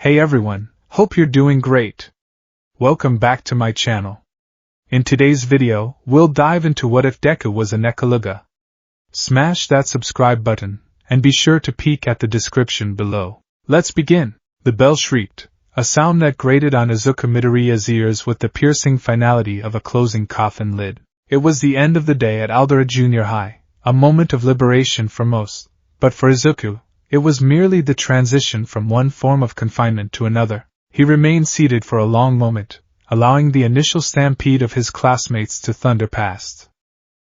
Hey everyone, hope you're doing great. Welcome back to my channel. In today's video, we'll dive into what if Deku was a nekoluga. Smash that subscribe button, and be sure to peek at the description below. Let's begin. The bell shrieked, a sound that grated on Izuku Midoriya's ears with the piercing finality of a closing coffin lid. It was the end of the day at Aldera Junior High, a moment of liberation for most, but for Izuku, it was merely the transition from one form of confinement to another. He remained seated for a long moment, allowing the initial stampede of his classmates to thunder past.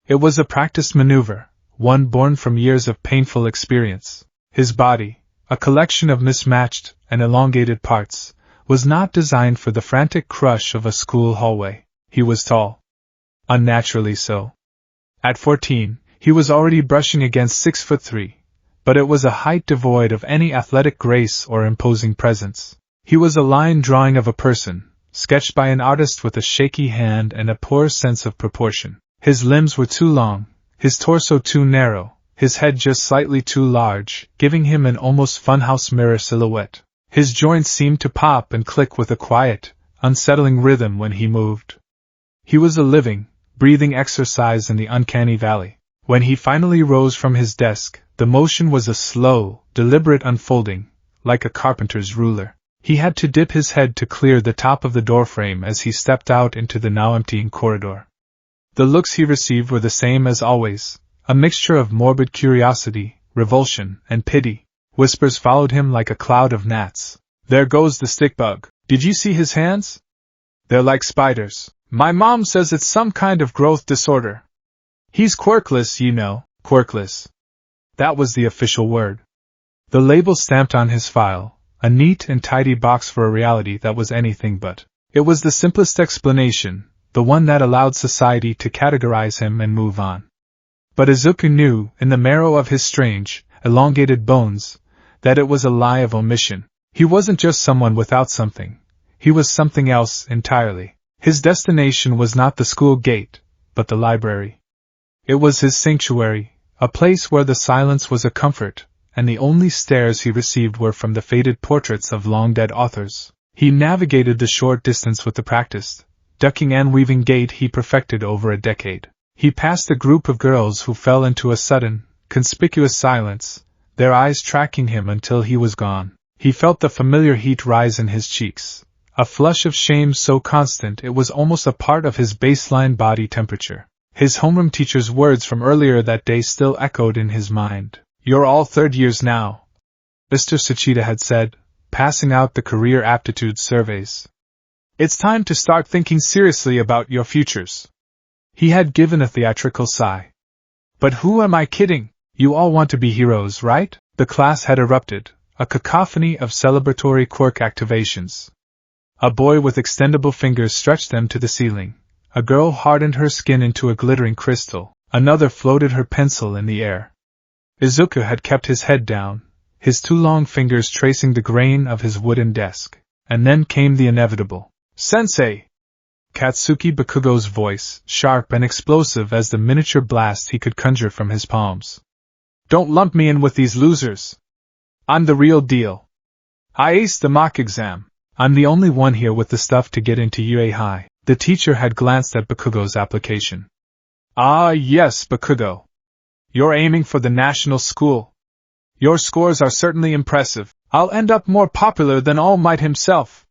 It was a practiced maneuver, one born from years of painful experience. His body, a collection of mismatched and elongated parts, was not designed for the frantic crush of a school hallway. He was tall. Unnaturally so. At 14, he was already brushing against 6'3". But it was a height devoid of any athletic grace or imposing presence. He was a line drawing of a person, sketched by an artist with a shaky hand and a poor sense of proportion. His limbs were too long, his torso too narrow, his head just slightly too large, giving him an almost funhouse mirror silhouette. His joints seemed to pop and click with a quiet, unsettling rhythm when he moved. He was a living, breathing exercise in the uncanny valley. When he finally rose from his desk, the motion was a slow, deliberate unfolding, like a carpenter's ruler. He had to dip his head to clear the top of the doorframe as he stepped out into the now emptying corridor. The looks he received were the same as always, a mixture of morbid curiosity, revulsion, and pity. Whispers followed him like a cloud of gnats. "There goes the stick bug. Did you see his hands? They're like spiders. My mom says it's some kind of growth disorder. He's quirkless, you know, quirkless." That was the official word. The label stamped on his file, a neat and tidy box for a reality that was anything but. It was the simplest explanation, the one that allowed society to categorize him and move on. But Izuku knew, in the marrow of his strange, elongated bones, that it was a lie of omission. He wasn't just someone without something, he was something else entirely. His destination was not the school gate, but the library. It was his sanctuary, a place where the silence was a comfort, and the only stares he received were from the faded portraits of long-dead authors. He navigated the short distance with the practiced, ducking and weaving gait he perfected over a decade. He passed a group of girls who fell into a sudden, conspicuous silence, their eyes tracking him until he was gone. He felt the familiar heat rise in his cheeks, a flush of shame so constant it was almost a part of his baseline body temperature. His homeroom teacher's words from earlier that day still echoed in his mind. "You're all third years now," Mr. Suchida had said, passing out the career aptitude surveys. "It's time to start thinking seriously about your futures." He had given a theatrical sigh. "But who am I kidding? You all want to be heroes, right?" The class had erupted, a cacophony of celebratory quirk activations. A boy with extendable fingers stretched them to the ceiling. A girl hardened her skin into a glittering crystal, another floated her pencil in the air. Izuku had kept his head down, his two long fingers tracing the grain of his wooden desk. And then came the inevitable. "Sensei!" Katsuki Bakugo's voice, sharp and explosive as the miniature blast he could conjure from his palms. "Don't lump me in with these losers. I'm the real deal. I aced the mock exam. I'm the only one here with the stuff to get into UA High." The teacher had glanced at Bakugo's application. "Ah yes, Bakugo. You're aiming for the national school. Your scores are certainly impressive. I'll end up more popular than All Might himself,"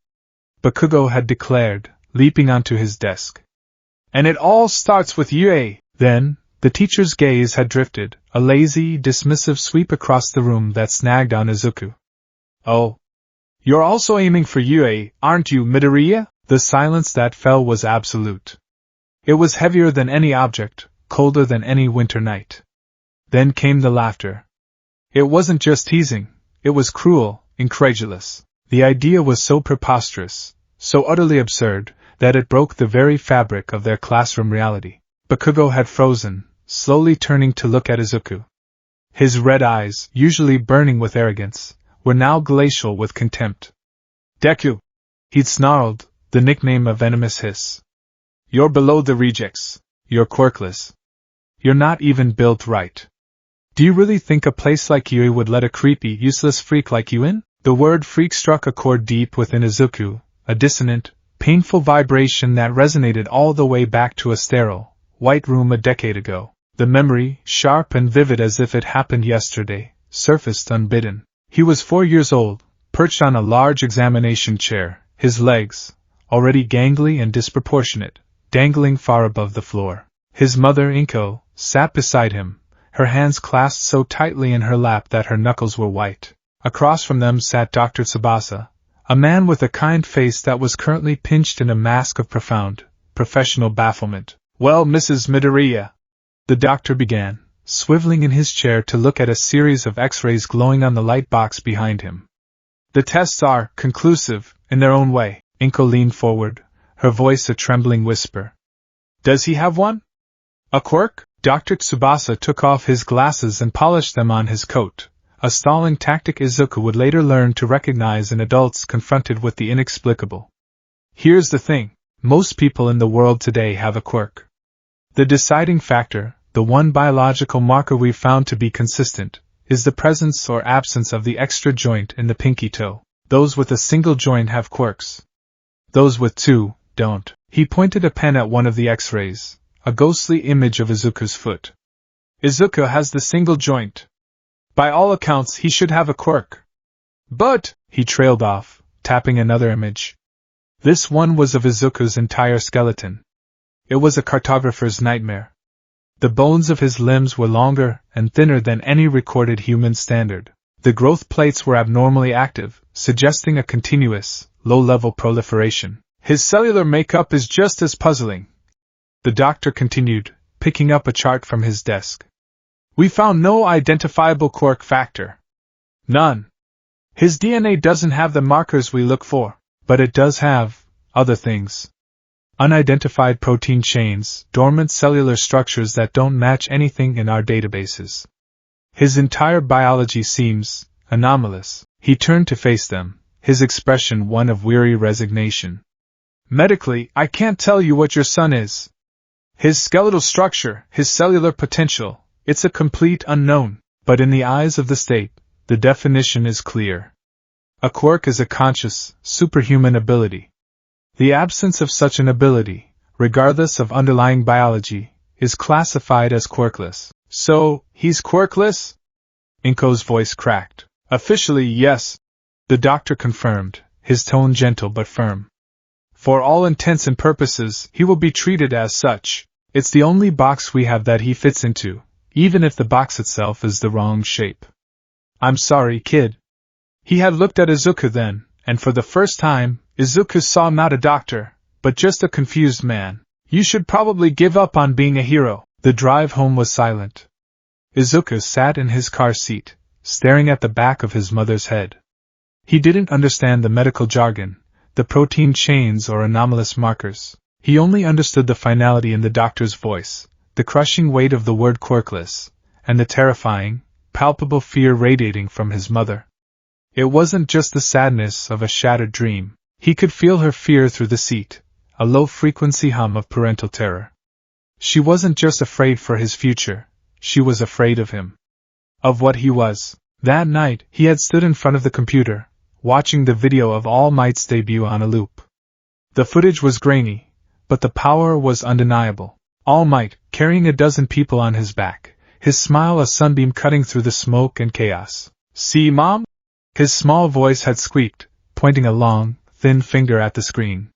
Bakugo had declared, leaping onto his desk. "And it all starts with UA." Then, the teacher's gaze had drifted, a lazy, dismissive sweep across the room that snagged on Izuku. "Oh. You're also aiming for UA, aren't you, Midoriya?" The silence that fell was absolute. It was heavier than any object, colder than any winter night. Then came the laughter. It wasn't just teasing, it was cruel, incredulous. The idea was so preposterous, so utterly absurd, that it broke the very fabric of their classroom reality. Bakugo had frozen, slowly turning to look at Izuku. His red eyes, usually burning with arrogance, were now glacial with contempt. "Deku!" he'd snarled, the nickname a venomous hiss. "You're below the rejects. You're quirkless. You're not even built right. Do you really think a place like UA would let a creepy, useless freak like you in?" The word freak struck a chord deep within Izuku, a dissonant, painful vibration that resonated all the way back to a sterile, white room a decade ago. The memory, sharp and vivid as if it happened yesterday, surfaced unbidden. He was 4 years old, perched on a large examination chair, his legs, already gangly and disproportionate, dangling far above the floor. His mother, Inko, sat beside him, her hands clasped so tightly in her lap that her knuckles were white. Across from them sat Dr. Tsubasa, a man with a kind face that was currently pinched in a mask of profound, professional bafflement. "Well, Mrs. Midoriya," the doctor began, swiveling in his chair to look at a series of X-rays glowing on the light box behind him. "The tests are conclusive, in their own way." Inko leaned forward, her voice a trembling whisper. "Does he have one? A quirk?" Dr. Tsubasa took off his glasses and polished them on his coat, a stalling tactic Izuku would later learn to recognize in adults confronted with the inexplicable. "Here's the thing, most people in the world today have a quirk. The deciding factor, the one biological marker we've found to be consistent, is the presence or absence of the extra joint in the pinky toe. Those with a single joint have quirks. Those with two, don't." He pointed a pen at one of the X-rays, a ghostly image of Izuku's foot. "Izuku has the single joint. By all accounts he should have a quirk. But," he trailed off, tapping another image. This one was of Izuku's entire skeleton. It was a cartographer's nightmare. The bones of his limbs were longer and thinner than any recorded human standard. The growth plates were abnormally active, suggesting a continuous, low-level proliferation. "His cellular makeup is just as puzzling," the doctor continued, picking up a chart from his desk. "We found no identifiable quirk factor. None. His DNA doesn't have the markers we look for, but it does have other things. Unidentified protein chains, dormant cellular structures that don't match anything in our databases. His entire biology seems anomalous." He turned to face them, his expression one of weary resignation. "Medically, I can't tell you what your son is. His skeletal structure, his cellular potential, it's a complete unknown. But in the eyes of the state, the definition is clear. A quirk is a conscious, superhuman ability. The absence of such an ability, regardless of underlying biology, is classified as quirkless." "So, he's quirkless?" Inko's voice cracked. "Officially, yes," the doctor confirmed, his tone gentle but firm. "For all intents and purposes, he will be treated as such. It's the only box we have that he fits into, even if the box itself is the wrong shape." "I'm sorry, kid." He had looked at Izuku then, and for the first time, Izuku saw not a doctor, but just a confused man. "You should probably give up on being a hero." The drive home was silent. Izuku sat in his car seat, staring at the back of his mother's head. He didn't understand the medical jargon, the protein chains or anomalous markers. He only understood the finality in the doctor's voice, the crushing weight of the word quirkless, and the terrifying, palpable fear radiating from his mother. It wasn't just the sadness of a shattered dream. He could feel her fear through the seat, a low-frequency hum of parental terror. She wasn't just afraid for his future, she was afraid of him. Of what he was. That night, he had stood in front of the computer, watching the video of All Might's debut on a loop. The footage was grainy, but the power was undeniable. All Might, carrying a dozen people on his back, his smile a sunbeam cutting through the smoke and chaos. "See, Mom?" His small voice had squeaked, pointing a long, thin finger at the screen.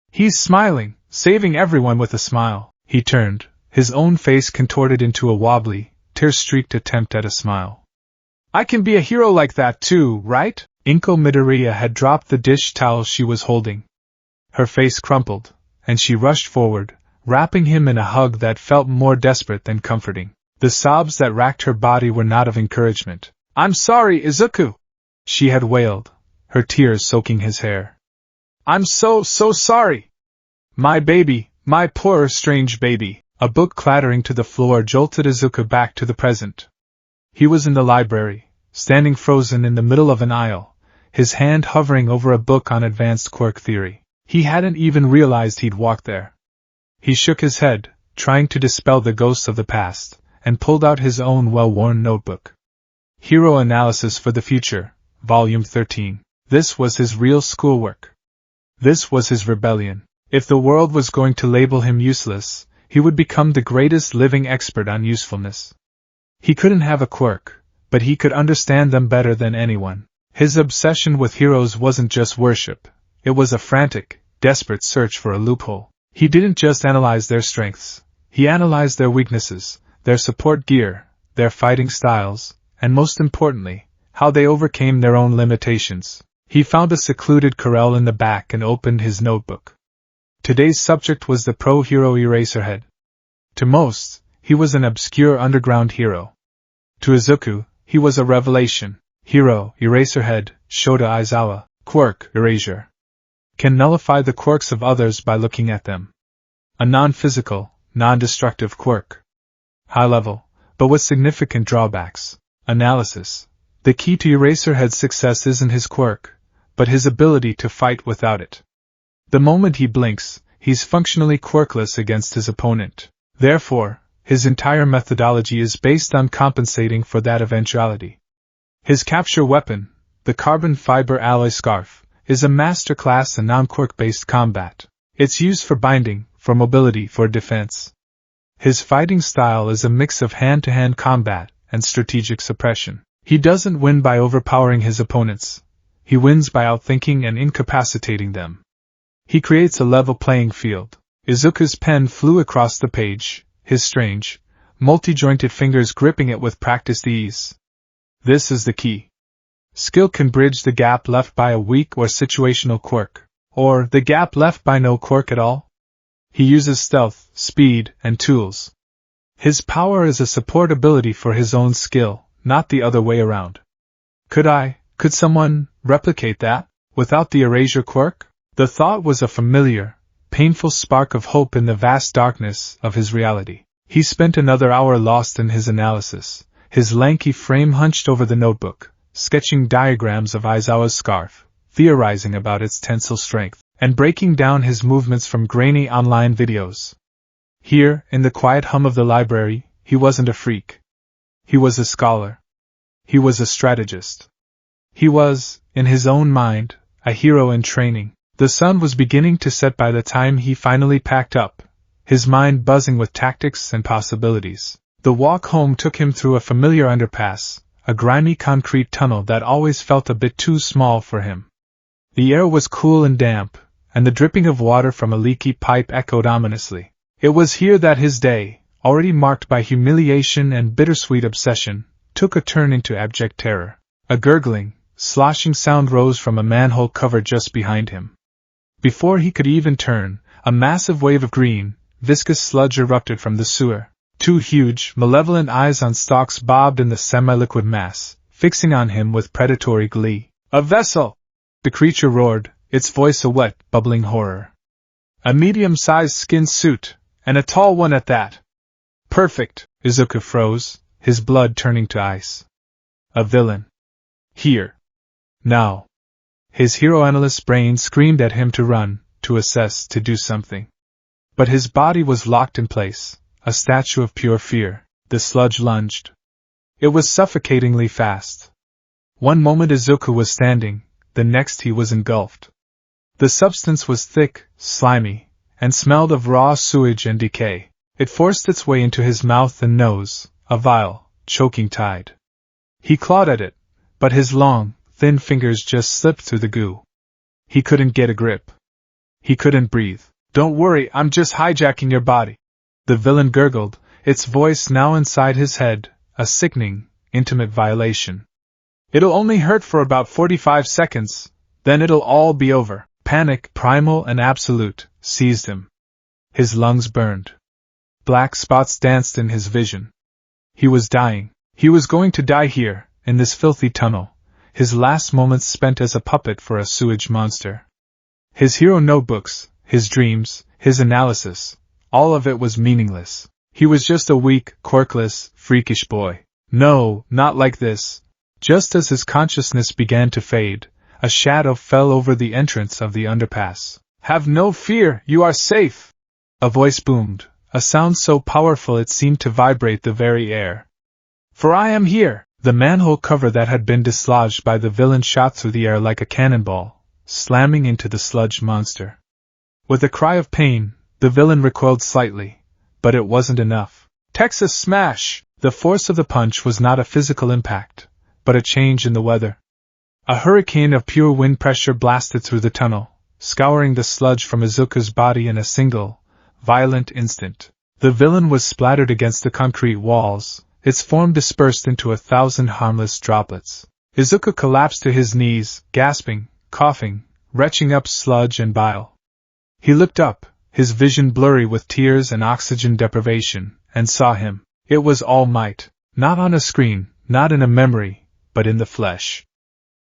"He's smiling, saving everyone with a smile." He turned, his own face contorted into a wobbly, tear-streaked attempt at a smile. "I can be a hero like that too, right?" Inko Midoriya had dropped the dish towel she was holding. Her face crumpled, and she rushed forward, wrapping him in a hug that felt more desperate than comforting. The sobs that racked her body were not of encouragement. "I'm sorry, Izuku!" she had wailed, her tears soaking his hair. "I'm so sorry! My baby, my poor strange baby!" A book clattering to the floor jolted Izuku back to the present. He was in the library, standing frozen in the middle of an aisle, his hand hovering over a book on advanced quirk theory. He hadn't even realized he'd walked there. He shook his head, trying to dispel the ghosts of the past, and pulled out his own well-worn notebook. "Hero Analysis for the Future, Volume 13. This was his real schoolwork. This was his rebellion. If the world was going to label him useless, he would become the greatest living expert on usefulness. He couldn't have a quirk, but he could understand them better than anyone. His obsession with heroes wasn't just worship, it was a frantic, desperate search for a loophole. He didn't just analyze their strengths, he analyzed their weaknesses, their support gear, their fighting styles, and most importantly, how they overcame their own limitations. He found a secluded corral in the back and opened his notebook. Today's subject was the pro-hero Eraserhead. To most, he was an obscure underground hero. To Izuku, he was a revelation. Hero, Eraserhead, Shota Aizawa, quirk, erasure. Can nullify the quirks of others by looking at them. A non-physical, non-destructive quirk. High level, but with significant drawbacks. Analysis. The key to Eraserhead's success isn't his quirk, but his ability to fight without it. The moment he blinks, he's functionally quirkless against his opponent. Therefore, his entire methodology is based on compensating for that eventuality. His capture weapon, the carbon fiber alloy scarf, is a masterclass in non-quirk-based combat. It's used for binding, for mobility, for defense. His fighting style is a mix of hand-to-hand combat and strategic suppression. He doesn't win by overpowering his opponents. He wins by outthinking and incapacitating them. He creates a level playing field. Izuku's pen flew across the page, his strange, multi-jointed fingers gripping it with practiced ease. This is the key. Skill can bridge the gap left by a weak or situational quirk, or the gap left by no quirk at all. He uses stealth, speed, and tools. His power is a support ability for his own skill, not the other way around. Could someone replicate that, without the erasure quirk? The thought was a familiar, painful spark of hope in the vast darkness of his reality. He spent another hour lost in his analysis, his lanky frame hunched over the notebook, sketching diagrams of Aizawa's scarf, theorizing about its tensile strength, and breaking down his movements from grainy online videos. Here, in the quiet hum of the library, he wasn't a freak. He was a scholar. He was a strategist. He was, in his own mind, a hero in training. The sun was beginning to set by the time he finally packed up, his mind buzzing with tactics and possibilities. The walk home took him through a familiar underpass, a grimy concrete tunnel that always felt a bit too small for him. The air was cool and damp, and the dripping of water from a leaky pipe echoed ominously. It was here that his day, already marked by humiliation and bittersweet obsession, took a turn into abject terror. A gurgling, sloshing sound rose from a manhole cover just behind him. Before he could even turn, a massive wave of green, viscous sludge erupted from the sewer. Two huge, malevolent eyes on stalks bobbed in the semi-liquid mass, fixing on him with predatory glee. "A vessel!" the creature roared, its voice a wet, bubbling horror. "A medium-sized skin suit, and a tall one at that." "Perfect!" Izuku froze, his blood turning to ice. "A villain. Here. Now." His hero-analyst's brain screamed at him to run, to assess, to do something. But his body was locked in place, a statue of pure fear. The sludge lunged. It was suffocatingly fast. One moment Izuku was standing, the next he was engulfed. The substance was thick, slimy, and smelled of raw sewage and decay. It forced its way into his mouth and nose, a vile, choking tide. He clawed at it, but his long, thin fingers just slipped through the goo. He couldn't get a grip. He couldn't breathe. "Don't worry, I'm just hijacking your body," the villain gurgled, its voice now inside his head, a sickening, intimate violation. "It'll only hurt for about 45 seconds, then it'll all be over." Panic, primal and absolute, seized him. His lungs burned. Black spots danced in his vision. He was dying. He was going to die here, in this filthy tunnel, his last moments spent as a puppet for a sewage monster. His hero notebooks, his dreams, his analysis, all of it was meaningless. He was just a weak, quirkless, freakish boy. No, not like this. Just as his consciousness began to fade, a shadow fell over the entrance of the underpass. "Have no fear, you are safe!" A voice boomed, a sound so powerful it seemed to vibrate the very air. "For I am here!" The manhole cover that had been dislodged by the villain shot through the air like a cannonball, slamming into the sludge monster. With a cry of pain, the villain recoiled slightly, but it wasn't enough. Texas smash! The force of the punch was not a physical impact, but a change in the weather. A hurricane of pure wind pressure blasted through the tunnel, scouring the sludge from Izuku's body in a single, violent instant. The villain was splattered against the concrete walls, its form dispersed into 1,000 harmless droplets. Izuku collapsed to his knees, gasping, coughing, retching up sludge and bile. He looked up, his vision blurry with tears and oxygen deprivation, and saw him. It was All Might, not on a screen, not in a memory, but in the flesh.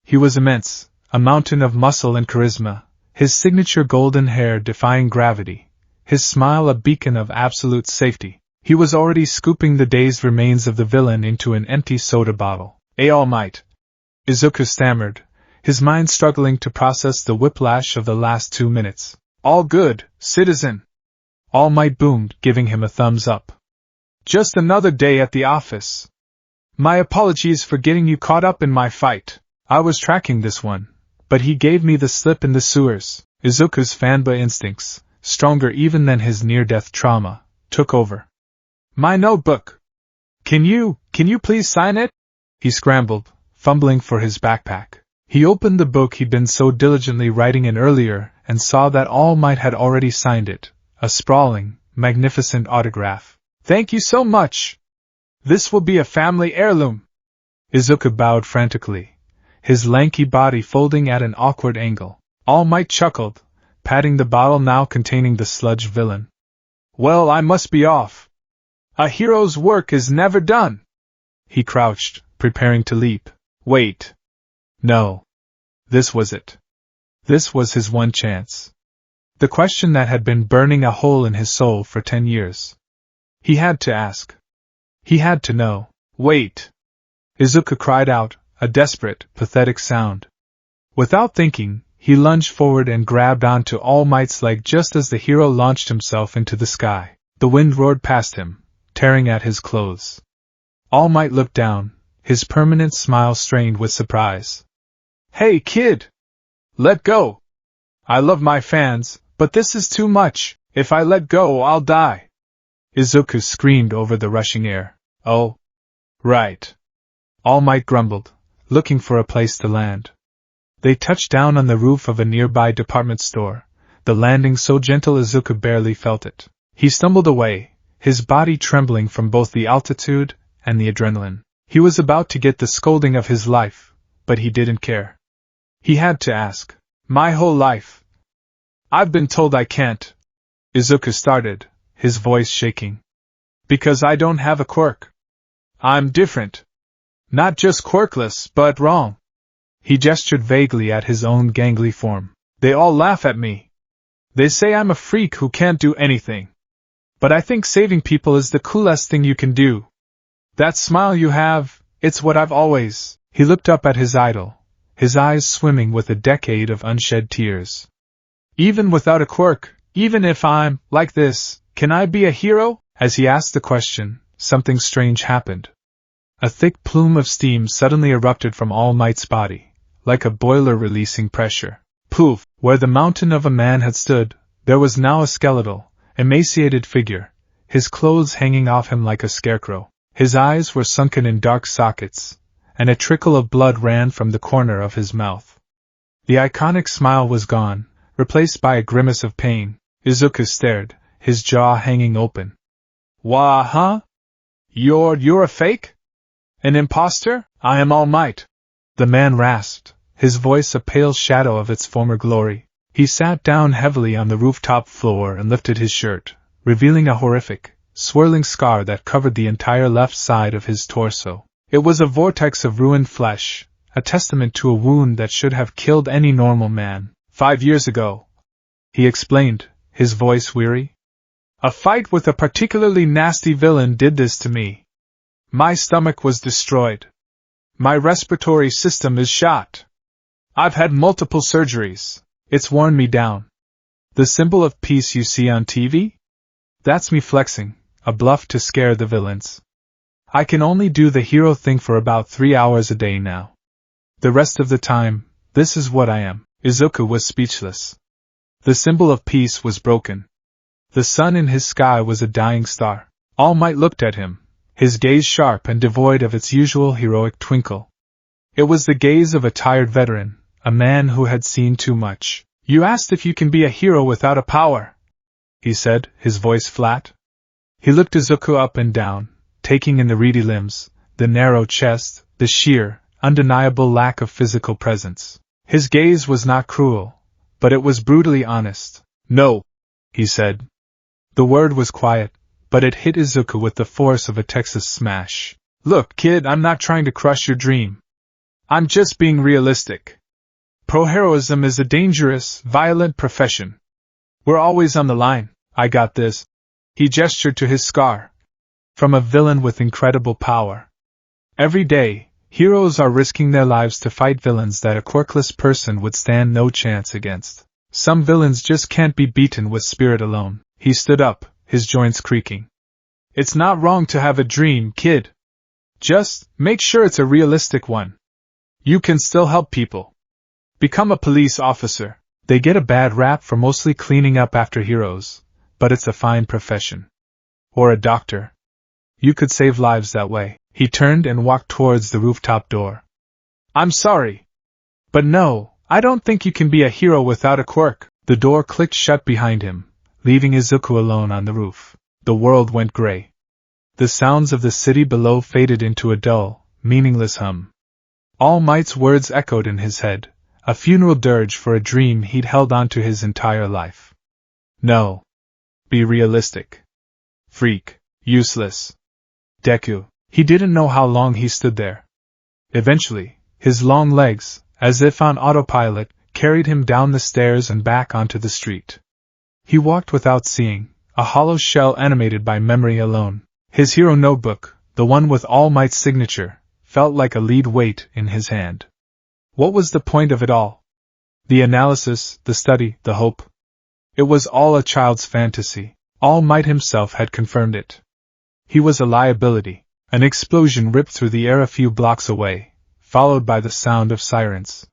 He was immense, a mountain of muscle and charisma, his signature golden hair defying gravity, his smile a beacon of absolute safety. He was already scooping the day's remains of the villain into an empty soda bottle. All Might, Izuku stammered, his mind struggling to process the whiplash of the last 2 minutes. All good, citizen. All Might boomed, giving him a thumbs up. Just another day at the office. My apologies for getting you caught up in my fight. I was tracking this one, but he gave me the slip in the sewers. Izuku's fanboy instincts, stronger even than his near-death trauma, took over. My notebook. Can you please sign it? He scrambled, fumbling for his backpack. He opened the book he'd been so diligently writing in earlier and saw that All Might had already signed it, a sprawling, magnificent autograph. Thank you so much. This will be a family heirloom. Izuku bowed frantically, his lanky body folding at an awkward angle. All Might chuckled, patting the bottle now containing the sludge villain. Well, I must be off. A hero's work is never done. He crouched, preparing to leap. Wait. No. This was it. This was his one chance. The question that had been burning a hole in his soul for 10 years. He had to ask. He had to know. Wait! Izuku cried out, a desperate, pathetic sound. Without thinking, he lunged forward and grabbed onto All Might's leg just as the hero launched himself into the sky. The wind roared past him, tearing at his clothes. All Might looked down, his permanent smile strained with surprise. Hey kid! Let go! I love my fans, but this is too much. If I let go, I'll die. Izuku screamed over the rushing air. Oh. Right. All Might grumbled, looking for a place to land. They touched down on the roof of a nearby department store, the landing so gentle Izuku barely felt it. He stumbled away, his body trembling from both the altitude and the adrenaline. He was about to get the scolding of his life, but he didn't care. He had to ask. My whole life. I've been told I can't. Izuku started, his voice shaking. Because I don't have a quirk. I'm different. Not just quirkless, but wrong. He gestured vaguely at his own gangly form. They all laugh at me. They say I'm a freak who can't do anything. But I think saving people is the coolest thing you can do. That smile you have, it's what I've always... He looked up at his idol, his eyes swimming with a decade of unshed tears. Even without a quirk, even if I'm like this, can I be a hero? As he asked the question, something strange happened. A thick plume of steam suddenly erupted from All Might's body, like a boiler releasing pressure. Poof! Where the mountain of a man had stood, there was now a skeletal, emaciated figure, his clothes hanging off him like a scarecrow. His eyes were sunken in dark sockets, and a trickle of blood ran from the corner of his mouth. The iconic smile was gone, replaced by a grimace of pain. Izuku stared, his jaw hanging open. Wah, huh? You're a fake? An imposter? I am All Might. The man rasped, his voice a pale shadow of its former glory. He sat down heavily on the rooftop floor and lifted his shirt, revealing a horrific, swirling scar that covered the entire left side of his torso. It was a vortex of ruined flesh, a testament to a wound that should have killed any normal man. 5 years ago, he explained, his voice weary. A fight with a particularly nasty villain did this to me. My stomach was destroyed. My respiratory system is shot. I've had multiple surgeries. It's worn me down. The symbol of peace you see on TV? That's me flexing, a bluff to scare the villains. I can only do the hero thing for about 3 hours a day now. The rest of the time, this is what I am. Izuku was speechless. The symbol of peace was broken. The sun in his sky was a dying star. All Might looked at him, his gaze sharp and devoid of its usual heroic twinkle. It was the gaze of a tired veteran, a man who had seen too much. You asked if you can be a hero without a power, he said, his voice flat. He looked Izuku up and down, taking in the reedy limbs, the narrow chest, the sheer, undeniable lack of physical presence. His gaze was not cruel, but it was brutally honest. No, he said. The word was quiet, but it hit Izuku with the force of a Texas smash. Look, kid, I'm not trying to crush your dream. I'm just being realistic. Pro-heroism is a dangerous, violent profession. We're always on the line. I got this. He gestured to his scar. From a villain with incredible power. Every day, heroes are risking their lives to fight villains that a quirkless person would stand no chance against. Some villains just can't be beaten with spirit alone. He stood up, his joints creaking. It's not wrong to have a dream, kid. Just make sure it's a realistic one. You can still help people. Become a police officer. They get a bad rap for mostly cleaning up after heroes, but it's a fine profession. Or a doctor. You could save lives that way. He turned and walked towards the rooftop door. I'm sorry. But no, I don't think you can be a hero without a quirk. The door clicked shut behind him, leaving Izuku alone on the roof. The world went gray. The sounds of the city below faded into a dull, meaningless hum. All Might's words echoed in his head, a funeral dirge for a dream he'd held on to his entire life. No. Be realistic. Freak. Useless. Deku. He didn't know how long he stood there. Eventually, his long legs, as if on autopilot, carried him down the stairs and back onto the street. He walked without seeing, a hollow shell animated by memory alone. His hero notebook, the one with All Might's signature, felt like a lead weight in his hand. What was the point of it all? The analysis, the study, the hope? It was all a child's fantasy. All Might himself had confirmed it. He was a liability. An explosion ripped through the air a few blocks away, followed by the sound of sirens.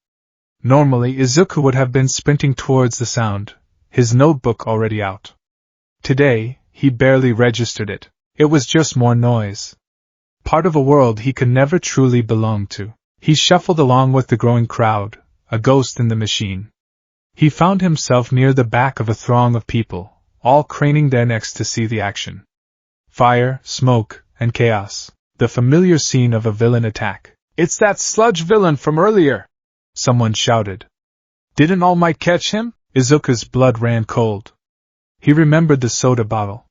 Normally Izuku would have been sprinting towards the sound, his notebook already out. Today, he barely registered it. It was just more noise. Part of a world he could never truly belong to. He shuffled along with the growing crowd, a ghost in the machine. He found himself near the back of a throng of people, all craning their necks to see the action. Fire, smoke, and chaos. The familiar scene of a villain attack. It's that sludge villain from earlier! Someone shouted. Didn't All Might catch him? Izuku's blood ran cold. He remembered the soda bottle.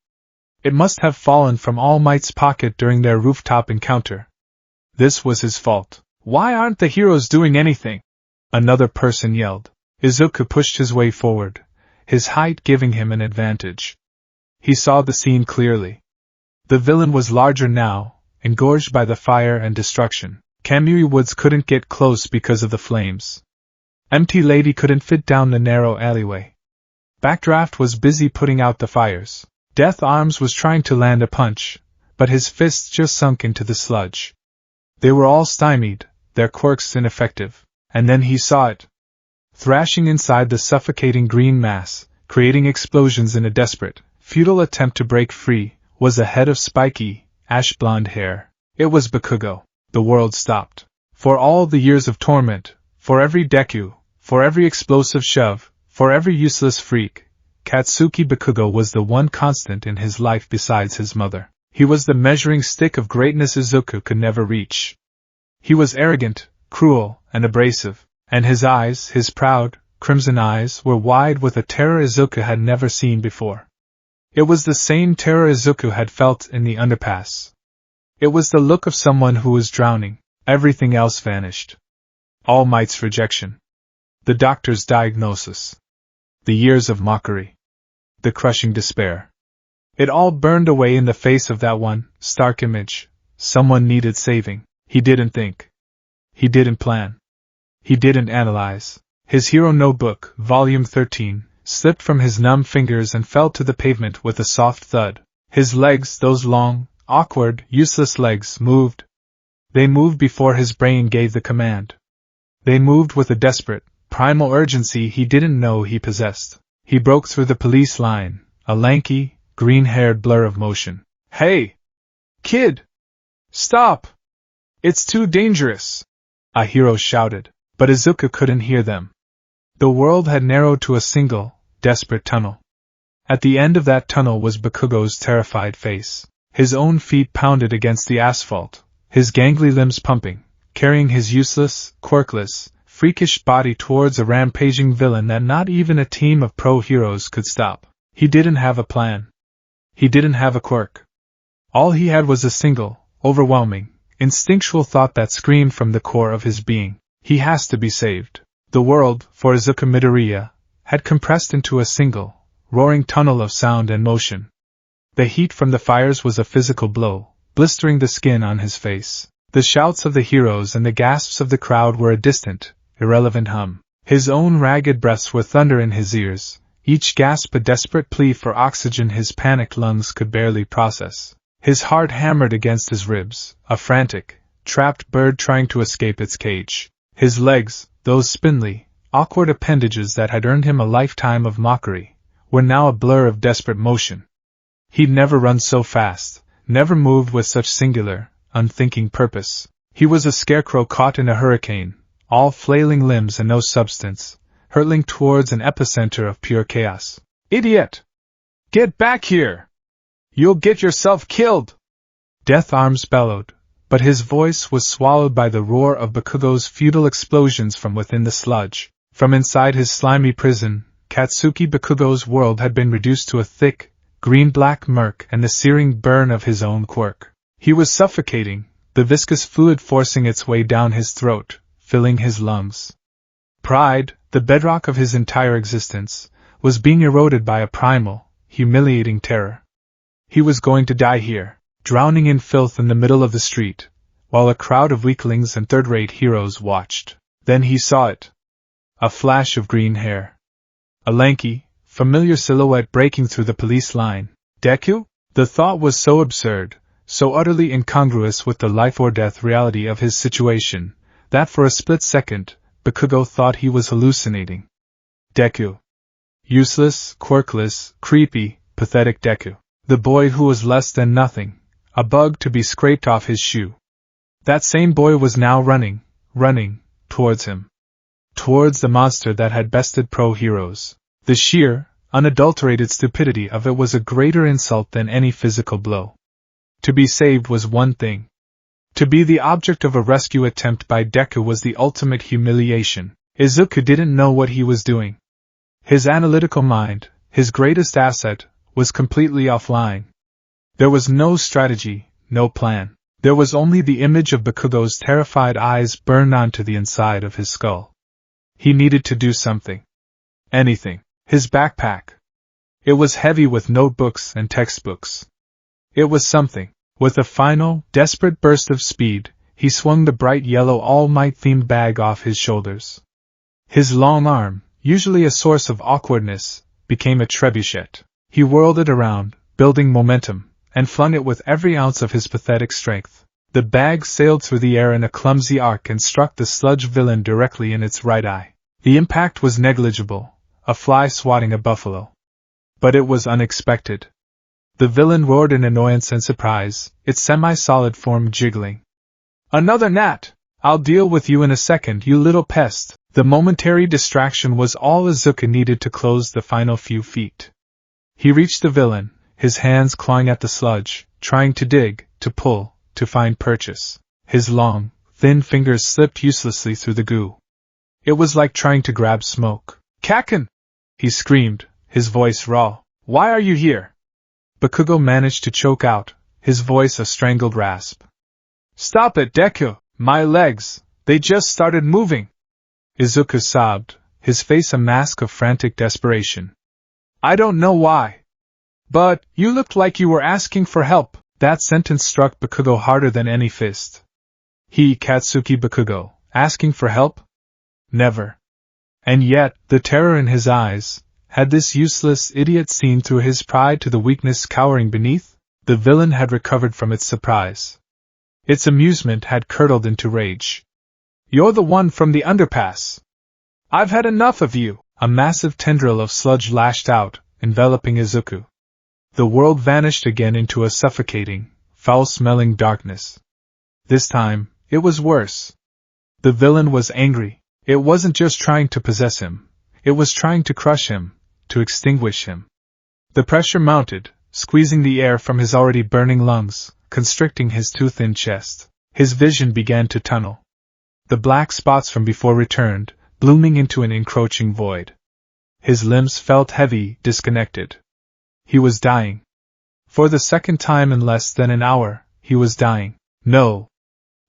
It must have fallen from All Might's pocket during their rooftop encounter. This was his fault. Why aren't the heroes doing anything? Another person yelled. Izuku pushed his way forward, his height giving him an advantage. He saw the scene clearly. The villain was larger now, engorged by the fire and destruction. Kamui Woods couldn't get close because of the flames. Empty Lady couldn't fit down the narrow alleyway. Backdraft was busy putting out the fires. Death Arms was trying to land a punch, but his fists just sunk into the sludge. They were all stymied, their quirks ineffective. And then he saw it. Thrashing inside the suffocating green mass, creating explosions in a desperate, futile attempt to break free, was a head of spiky, ash-blonde hair. It was Bakugo. The world stopped. For all the years of torment, for every Deku, for every explosive shove, for every useless freak, Katsuki Bakugo was the one constant in his life besides his mother. He was the measuring stick of greatness Izuku could never reach. He was arrogant, cruel, and abrasive, and his eyes, his proud, crimson eyes, were wide with a terror Izuku had never seen before. It was the same terror Izuku had felt in the underpass. It was the look of someone who was drowning. Everything else vanished. All Might's rejection. The doctor's diagnosis. The years of mockery. The crushing despair. It all burned away in the face of that one, stark image. Someone needed saving. He didn't think. He didn't plan. He didn't analyze. His hero notebook, volume 13, slipped from his numb fingers and fell to the pavement with a soft thud. His legs, those long, awkward, useless legs moved. They moved before his brain gave the command. They moved with a desperate, primal urgency he didn't know he possessed. He broke through the police line, a lanky, green-haired blur of motion. "Hey! Kid! Stop! It's too dangerous!" a hero shouted, but Izuku couldn't hear them. The world had narrowed to a single, desperate tunnel. At the end of that tunnel was Bakugo's terrified face. His own feet pounded against the asphalt, his gangly limbs pumping, carrying his useless, quirkless, freakish body towards a rampaging villain that not even a team of pro-heroes could stop. He didn't have a plan. He didn't have a quirk. All he had was a single, overwhelming, instinctual thought that screamed from the core of his being. He has to be saved. The world, for Izuku Midoriya, had compressed into a single, roaring tunnel of sound and motion. The heat from the fires was a physical blow, blistering the skin on his face. The shouts of the heroes and the gasps of the crowd were a distant, irrelevant hum. His own ragged breaths were thunder in his ears, each gasp a desperate plea for oxygen his panicked lungs could barely process. His heart hammered against his ribs, a frantic, trapped bird trying to escape its cage. His legs, those spindly, awkward appendages that had earned him a lifetime of mockery, were now a blur of desperate motion. He'd never run so fast, never moved with such singular, unthinking purpose. He was a scarecrow caught in a hurricane, all flailing limbs and no substance, hurtling towards an epicenter of pure chaos. "Idiot! Get back here! You'll get yourself killed!" Death Arms bellowed, but his voice was swallowed by the roar of Bakugo's futile explosions from within the sludge. From inside his slimy prison, Katsuki Bakugo's world had been reduced to a thick, green-black murk and the searing burn of his own quirk. He was suffocating, the viscous fluid forcing its way down his throat, filling his lungs. Pride, the bedrock of his entire existence, was being eroded by a primal, humiliating terror. He was going to die here, drowning in filth in the middle of the street, while a crowd of weaklings and third-rate heroes watched. Then he saw it. A flash of green hair. A lanky, familiar silhouette breaking through the police line. Deku? The thought was so absurd, so utterly incongruous with the life-or-death reality of his situation, that for a split second, Bakugo thought he was hallucinating. Deku. Useless, quirkless, creepy, pathetic Deku. The boy who was less than nothing, a bug to be scraped off his shoe. That same boy was now running, towards him. Towards the monster that had bested pro-heroes. The sheer, unadulterated stupidity of it was a greater insult than any physical blow. To be saved was one thing. To be the object of a rescue attempt by Deku was the ultimate humiliation. Izuku didn't know what he was doing. His analytical mind, his greatest asset, was completely offline. There was no strategy, no plan. There was only the image of Bakugo's terrified eyes burned onto the inside of his skull. He needed to do something. Anything. His backpack. It was heavy with notebooks and textbooks. It was something. With a final, desperate burst of speed, he swung the bright yellow All Might-themed bag off his shoulders. His long arm, usually a source of awkwardness, became a trebuchet. He whirled it around, building momentum, and flung it with every ounce of his pathetic strength. The bag sailed through the air in a clumsy arc and struck the sludge villain directly in its right eye. The impact was negligible, a fly swatting a buffalo. But it was unexpected. The villain roared in annoyance and surprise, its semi-solid form jiggling. "Another gnat! I'll deal with you in a second, you little pest!" The momentary distraction was all Izuku needed to close the final few feet. He reached the villain, his hands clawing at the sludge, trying to dig, to pull, to find purchase. His long, thin fingers slipped uselessly through the goo. It was like trying to grab smoke. "Kaken!" he screamed, his voice raw. "Why are you here?" Bakugo managed to choke out, his voice a strangled rasp. "Stop it, Deku! My legs! They just started moving!" Izuku sobbed, his face a mask of frantic desperation. "I don't know why. But, you looked like you were asking for help." That sentence struck Bakugo harder than any fist. He, Katsuki Bakugo, asking for help? Never. And yet, the terror in his eyes, had this useless idiot seen through his pride to the weakness cowering beneath? The villain had recovered from its surprise. Its amusement had curdled into rage. "You're the one from the underpass! I've had enough of you!" A massive tendril of sludge lashed out, enveloping Izuku. The world vanished again into a suffocating, foul-smelling darkness. This time, it was worse. The villain was angry. It wasn't just trying to possess him. It was trying to crush him, to extinguish him. The pressure mounted, squeezing the air from his already burning lungs, constricting his too-thin chest. His vision began to tunnel. The black spots from before returned, blooming into an encroaching void. His limbs felt heavy, disconnected. He was dying. For the second time in less than an hour, he was dying. No.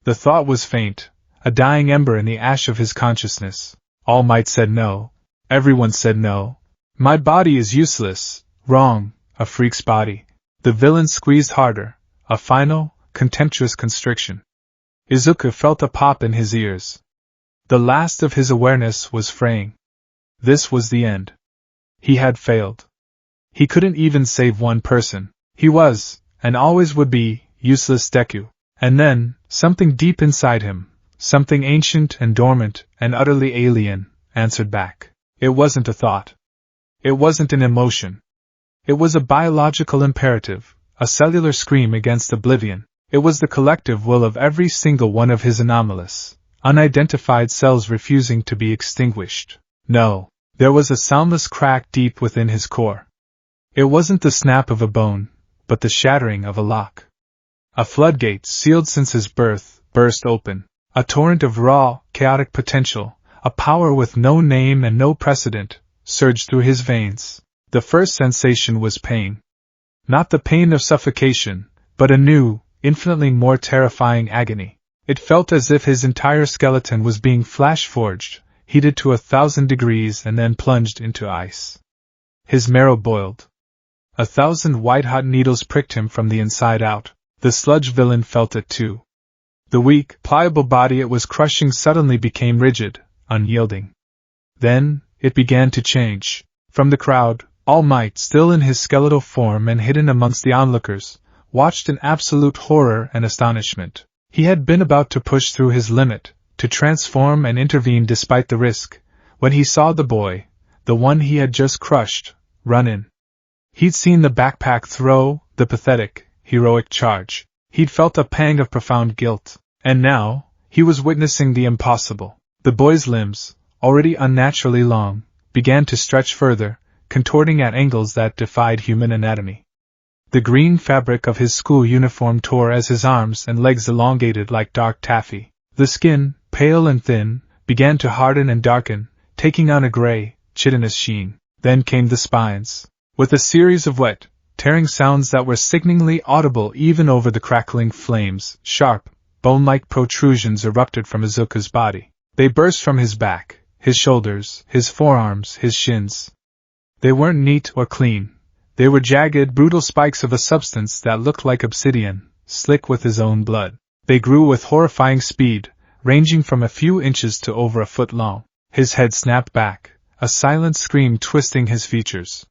The thought was faint, a dying ember in the ash of his consciousness. All Might said no. Everyone said no. My body is useless, wrong, a freak's body. The villain squeezed harder, a final, contemptuous constriction. Izuku felt a pop in his ears. The last of his awareness was fraying. This was the end. He had failed. He couldn't even save one person. He was, and always would be, useless Deku. And then, something deep inside him, something ancient and dormant and utterly alien, answered back. It wasn't a thought. It wasn't an emotion. It was a biological imperative, a cellular scream against oblivion. It was the collective will of every single one of his anomalous, unidentified cells refusing to be extinguished. No. There was a soundless crack deep within his core. It wasn't the snap of a bone, but the shattering of a lock. A floodgate sealed since his birth burst open. A torrent of raw, chaotic potential, a power with no name and no precedent, surged through his veins. The first sensation was pain. Not the pain of suffocation, but a new, infinitely more terrifying agony. It felt as if his entire skeleton was being flash-forged, heated to 1,000 degrees and then plunged into ice. His marrow boiled. 1,000 white-hot needles pricked him from the inside out. The sludge villain felt it too. The weak, pliable body it was crushing suddenly became rigid, unyielding. Then, it began to change. From the crowd, All Might, still in his skeletal form and hidden amongst the onlookers, watched in absolute horror and astonishment. He had been about to push through his limit, to transform and intervene despite the risk, when he saw the boy, the one he had just crushed, run in. He'd seen the backpack throw, the pathetic, heroic charge. He'd felt a pang of profound guilt, and now, he was witnessing the impossible. The boy's limbs, already unnaturally long, began to stretch further, contorting at angles that defied human anatomy. The green fabric of his school uniform tore as his arms and legs elongated like dark taffy. The skin, pale and thin, began to harden and darken, taking on a gray, chitinous sheen. Then came the spines. With a series of wet, tearing sounds that were sickeningly audible even over the crackling flames, sharp, bone-like protrusions erupted from Izuku's body. They burst from his back, his shoulders, his forearms, his shins. They weren't neat or clean. They were jagged, brutal spikes of a substance that looked like obsidian, slick with his own blood. They grew with horrifying speed, ranging from a few inches to over a foot long. His head snapped back, a silent scream twisting his features.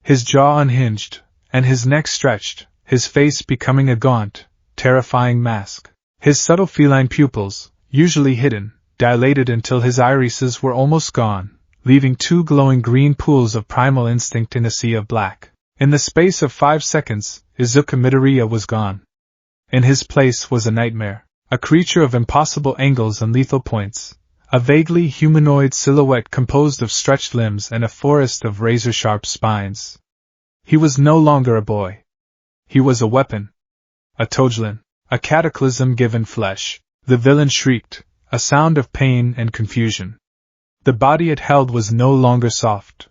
His jaw unhinged, and his neck stretched, his face becoming a gaunt, terrifying mask. His subtle feline pupils, usually hidden, dilated until his irises were almost gone, leaving two glowing green pools of primal instinct in a sea of black. In the space of 5 seconds, Izuku Midoriya was gone. In his place was a nightmare, a creature of impossible angles and lethal points, a vaguely humanoid silhouette composed of stretched limbs and a forest of razor-sharp spines. He was no longer a boy. He was a weapon. A Tojlin, a cataclysm given flesh. The villain shrieked, a sound of pain and confusion. The body it held was no longer soft.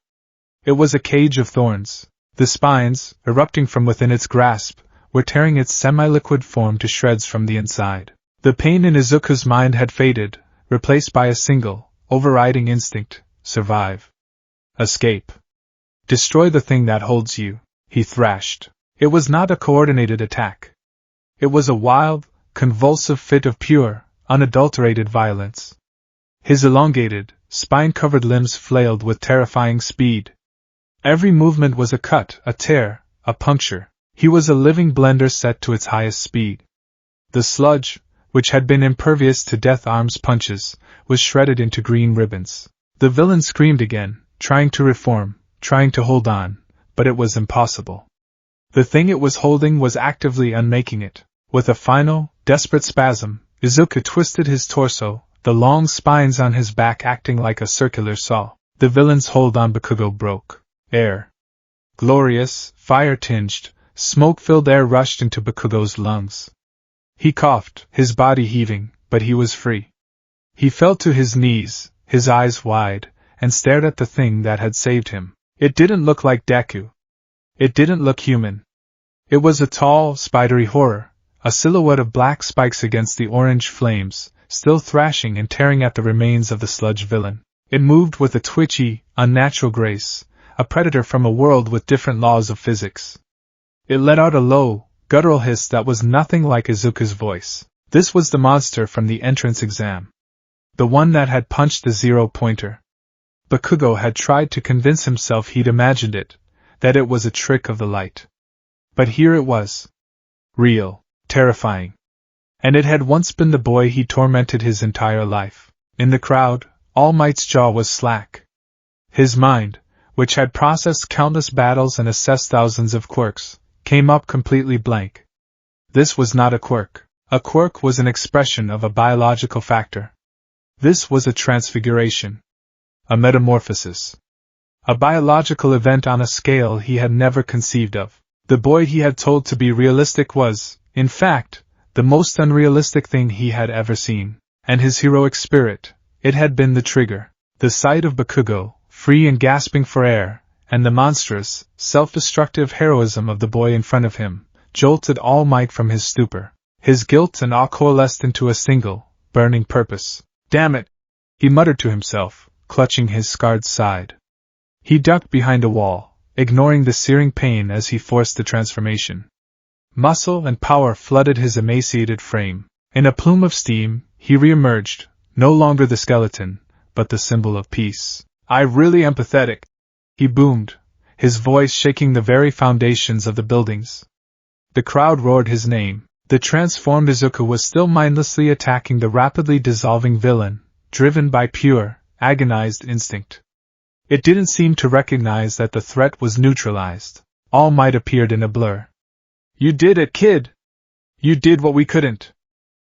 It was a cage of thorns. The spines, erupting from within its grasp, were tearing its semi-liquid form to shreds from the inside. The pain in Izuku's mind had faded, replaced by a single, overriding instinct: survive. Escape. Destroy the thing that holds you, he thrashed. It was not a coordinated attack. It was a wild, convulsive fit of pure, unadulterated violence. His elongated, spine-covered limbs flailed with terrifying speed. Every movement was a cut, a tear, a puncture. He was a living blender set to its highest speed. The sludge, which had been impervious to Death Arm's punches, was shredded into green ribbons. The villain screamed again, trying to reform, trying to hold on, but it was impossible. The thing it was holding was actively unmaking it. With a final, desperate spasm, Izuku twisted his torso, the long spines on his back acting like a circular saw. The villain's hold on Bakugo broke. Air. Glorious, fire-tinged, smoke-filled air rushed into Bakugo's lungs. He coughed, his body heaving, but he was free. He fell to his knees, his eyes wide, and stared at the thing that had saved him. It didn't look like Deku. It didn't look human. It was a tall, spidery horror, a silhouette of black spikes against the orange flames, still thrashing and tearing at the remains of the sludge villain. It moved with a twitchy, unnatural grace, a predator from a world with different laws of physics. It let out a low, guttural hiss that was nothing like Izuku's voice. This was the monster from the entrance exam. The one that had punched the zero-pointer. Bakugo had tried to convince himself he'd imagined it, that it was a trick of the light. But here it was. Real, terrifying. And it had once been the boy he tormented his entire life. In the crowd, All Might's jaw was slack. His mind, which had processed countless battles and assessed thousands of quirks, came up completely blank. This was not a quirk. A quirk was an expression of a biological factor. This was a transfiguration. A metamorphosis. A biological event on a scale he had never conceived of. The boy he had told to be realistic was, in fact, the most unrealistic thing he had ever seen. And his heroic spirit, it had been the trigger. The sight of Bakugo, free and gasping for air, and the monstrous, self-destructive heroism of the boy in front of him, jolted All Might from his stupor. His guilt and awe coalesced into a single, burning purpose. Damn it! He muttered to himself, clutching his scarred side. He ducked behind a wall, ignoring the searing pain as he forced the transformation. Muscle and power flooded his emaciated frame. In a plume of steam, he reemerged, no longer the skeleton, but the symbol of peace. I really am pathetic, he boomed, his voice shaking the very foundations of the buildings. The crowd roared his name. The transformed Izuku was still mindlessly attacking the rapidly dissolving villain, driven by pure, agonized instinct. It didn't seem to recognize that the threat was neutralized. All Might appeared in a blur. You did it, kid! You did what we couldn't!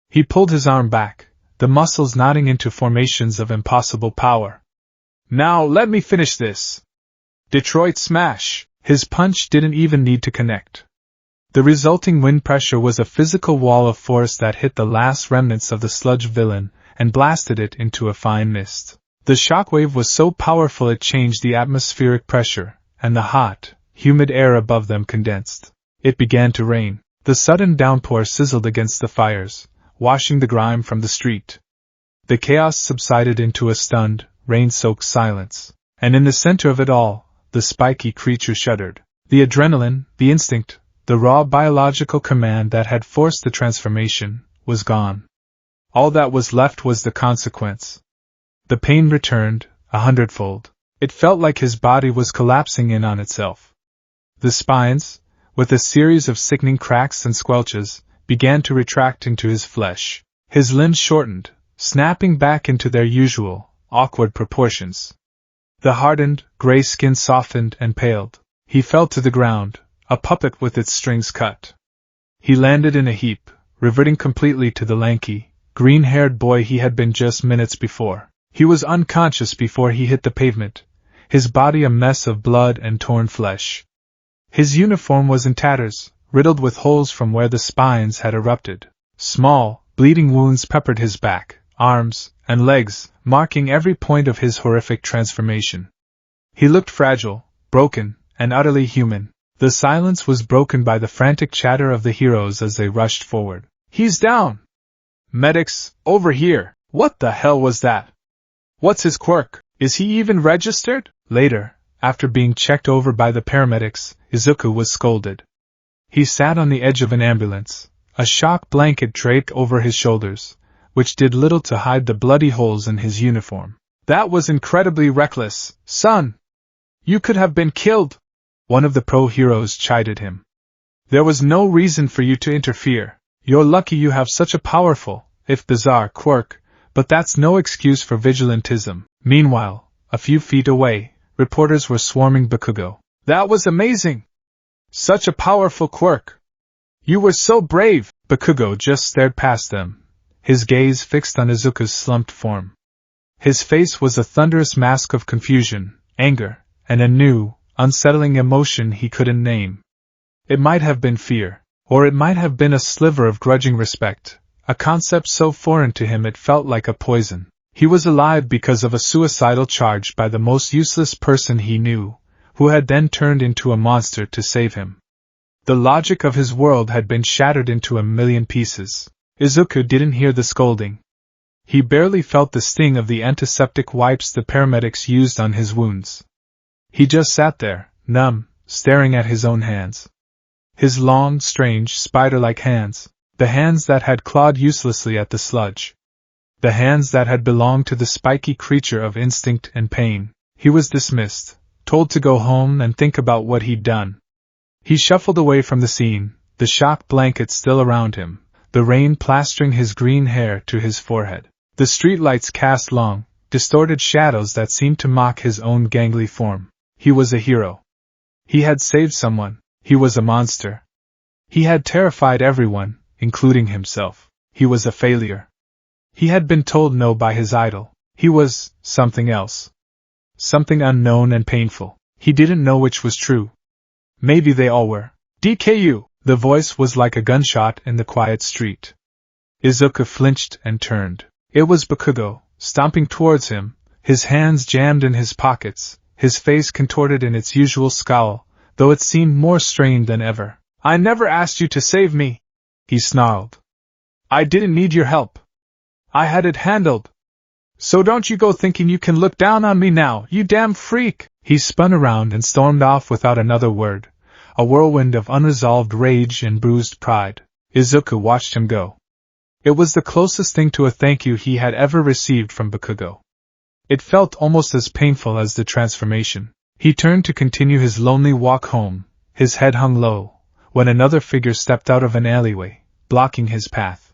He pulled his arm back, the muscles knotting into formations of impossible power. Now let me finish this! Detroit smash! His punch didn't even need to connect. The resulting wind pressure was a physical wall of force that hit the last remnants of the sludge villain and blasted it into a fine mist. The shockwave was so powerful it changed the atmospheric pressure, and the hot, humid air above them condensed. It began to rain. The sudden downpour sizzled against the fires, washing the grime from the street. The chaos subsided into a stunned, rain-soaked silence. And in the center of it all, the spiky creature shuddered. The adrenaline, the instinct, the raw biological command that had forced the transformation, was gone. All that was left was the consequence. The pain returned, 100-fold. It felt like his body was collapsing in on itself. The spines, with a series of sickening cracks and squelches, began to retract into his flesh. His limbs shortened, snapping back into their usual, awkward proportions. The hardened, gray skin softened and paled. He fell to the ground, a puppet with its strings cut. He landed in a heap, reverting completely to the lanky, green-haired boy he had been just minutes before. He was unconscious before he hit the pavement, his body a mess of blood and torn flesh. His uniform was in tatters, riddled with holes from where the spines had erupted. Small, bleeding wounds peppered his back, arms, and legs, marking every point of his horrific transformation. He looked fragile, broken, and utterly human. The silence was broken by the frantic chatter of the heroes as they rushed forward. He's down! Medics, over here! What the hell was that? What's his quirk? Is he even registered? Later, after being checked over by the paramedics, Izuku was scolded. He sat on the edge of an ambulance, a shock blanket draped over his shoulders, which did little to hide the bloody holes in his uniform. That was incredibly reckless, son! You could have been killed! One of the pro-heroes chided him. There was no reason for you to interfere. You're lucky you have such a powerful, if bizarre, quirk, but that's no excuse for vigilantism. Meanwhile, a few feet away, reporters were swarming Bakugo. That was amazing! Such a powerful quirk! You were so brave! Bakugo just stared past them, his gaze fixed on Izuku's slumped form. His face was a thunderous mask of confusion, anger, and a new, unsettling emotion he couldn't name. It might have been fear, or it might have been a sliver of grudging respect, a concept so foreign to him it felt like a poison. He was alive because of a suicidal charge by the most useless person he knew, who had then turned into a monster to save him. The logic of his world had been shattered into a million pieces. Izuku didn't hear the scolding. He barely felt the sting of the antiseptic wipes the paramedics used on his wounds. He just sat there, numb, staring at his own hands. His long, strange, spider-like hands, the hands that had clawed uselessly at the sludge. The hands that had belonged to the spiky creature of instinct and pain. He was dismissed, told to go home and think about what he'd done. He shuffled away from the scene, the shock blanket still around him, the rain plastering his green hair to his forehead. The streetlights cast long, distorted shadows that seemed to mock his own gangly form. He was a hero. He had saved someone. He was a monster. He had terrified everyone, including himself. He was a failure. He had been told no by his idol. He was something else. Something unknown and painful. He didn't know which was true. Maybe they all were. DKU! The voice was like a gunshot in the quiet street. Izuku flinched and turned. It was Bakugo, stomping towards him, his hands jammed in his pockets, his face contorted in its usual scowl, though it seemed more strained than ever. I never asked you to save me, he snarled. I didn't need your help. I had it handled. So don't you go thinking you can look down on me now, you damn freak! He spun around and stormed off without another word, a whirlwind of unresolved rage and bruised pride. Izuku watched him go. It was the closest thing to a thank you he had ever received from Bakugo. It felt almost as painful as the transformation. He turned to continue his lonely walk home, his head hung low, when another figure stepped out of an alleyway, blocking his path.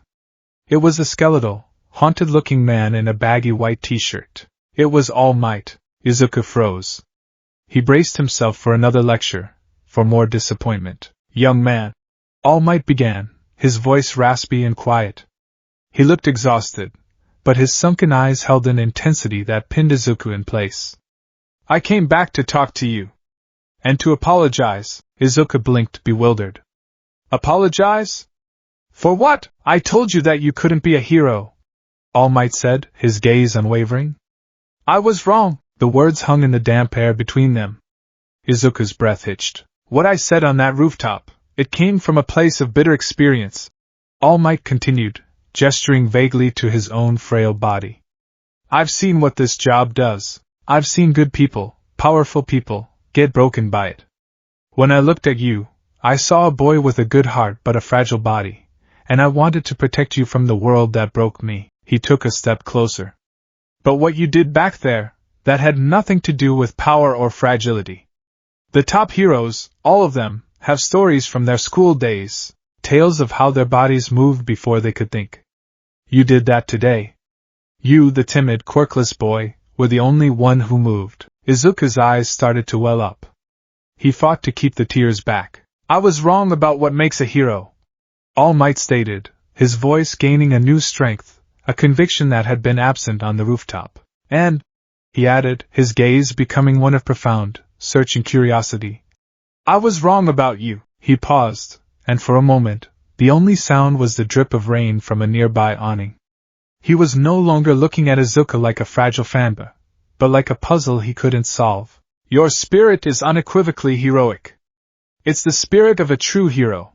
It was a skeletal, haunted-looking man in a baggy white t-shirt. It was All Might. Izuku froze. He braced himself for another lecture, for more disappointment. Young man, All Might began, his voice raspy and quiet. He looked exhausted, but his sunken eyes held an intensity that pinned Izuku in place. I came back to talk to you. And to apologize. Izuku blinked, bewildered. Apologize? For what? I told you that you couldn't be a hero, All Might said, his gaze unwavering. I was wrong. The words hung in the damp air between them. Izuku's breath hitched. What I said on that rooftop, it came from a place of bitter experience. All Might continued, gesturing vaguely to his own frail body. I've seen what this job does. I've seen good people, powerful people, get broken by it. When I looked at you, I saw a boy with a good heart but a fragile body, and I wanted to protect you from the world that broke me. He took a step closer. But what you did back there, that had nothing to do with power or fragility. The top heroes, all of them, have stories from their school days, tales of how their bodies moved before they could think. You did that today. You, the timid, quirkless boy, were the only one who moved. Izuku's eyes started to well up. He fought to keep the tears back. I was wrong about what makes a hero, All Might stated, his voice gaining a new strength, a conviction that had been absent on the rooftop. And, he added, his gaze becoming one of profound, searching curiosity. I was wrong about you. He paused, and for a moment, the only sound was the drip of rain from a nearby awning. He was no longer looking at Izuku like a fragile fanba, but like a puzzle he couldn't solve. Your spirit is unequivocally heroic. It's the spirit of a true hero.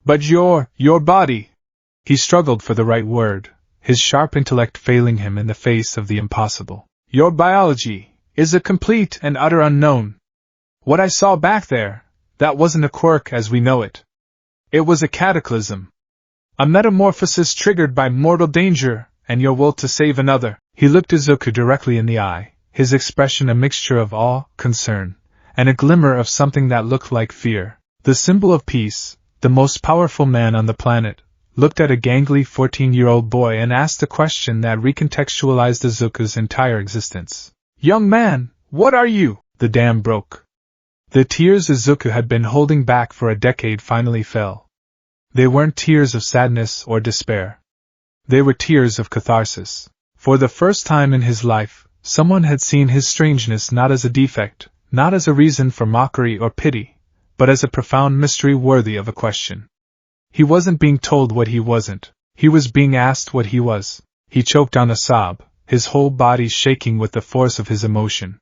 But your body... He struggled for the right word, his sharp intellect failing him in the face of the impossible. Your biology is a complete and utter unknown. What I saw back there, that wasn't a quirk as we know it. It was a cataclysm. A metamorphosis triggered by mortal danger and your will to save another. He looked Izuku directly in the eye, his expression a mixture of awe, concern, and a glimmer of something that looked like fear. The symbol of peace, the most powerful man on the planet, looked at a gangly 14-year-old boy and asked a question that recontextualized Izuku's entire existence. "Young man, what are you?" The dam broke. The tears Izuku had been holding back for a decade finally fell. They weren't tears of sadness or despair. They were tears of catharsis. For the first time in his life, someone had seen his strangeness not as a defect, not as a reason for mockery or pity, but as a profound mystery worthy of a question. He wasn't being told what he wasn't. He was being asked what he was. He choked on a sob, his whole body shaking with the force of his emotion.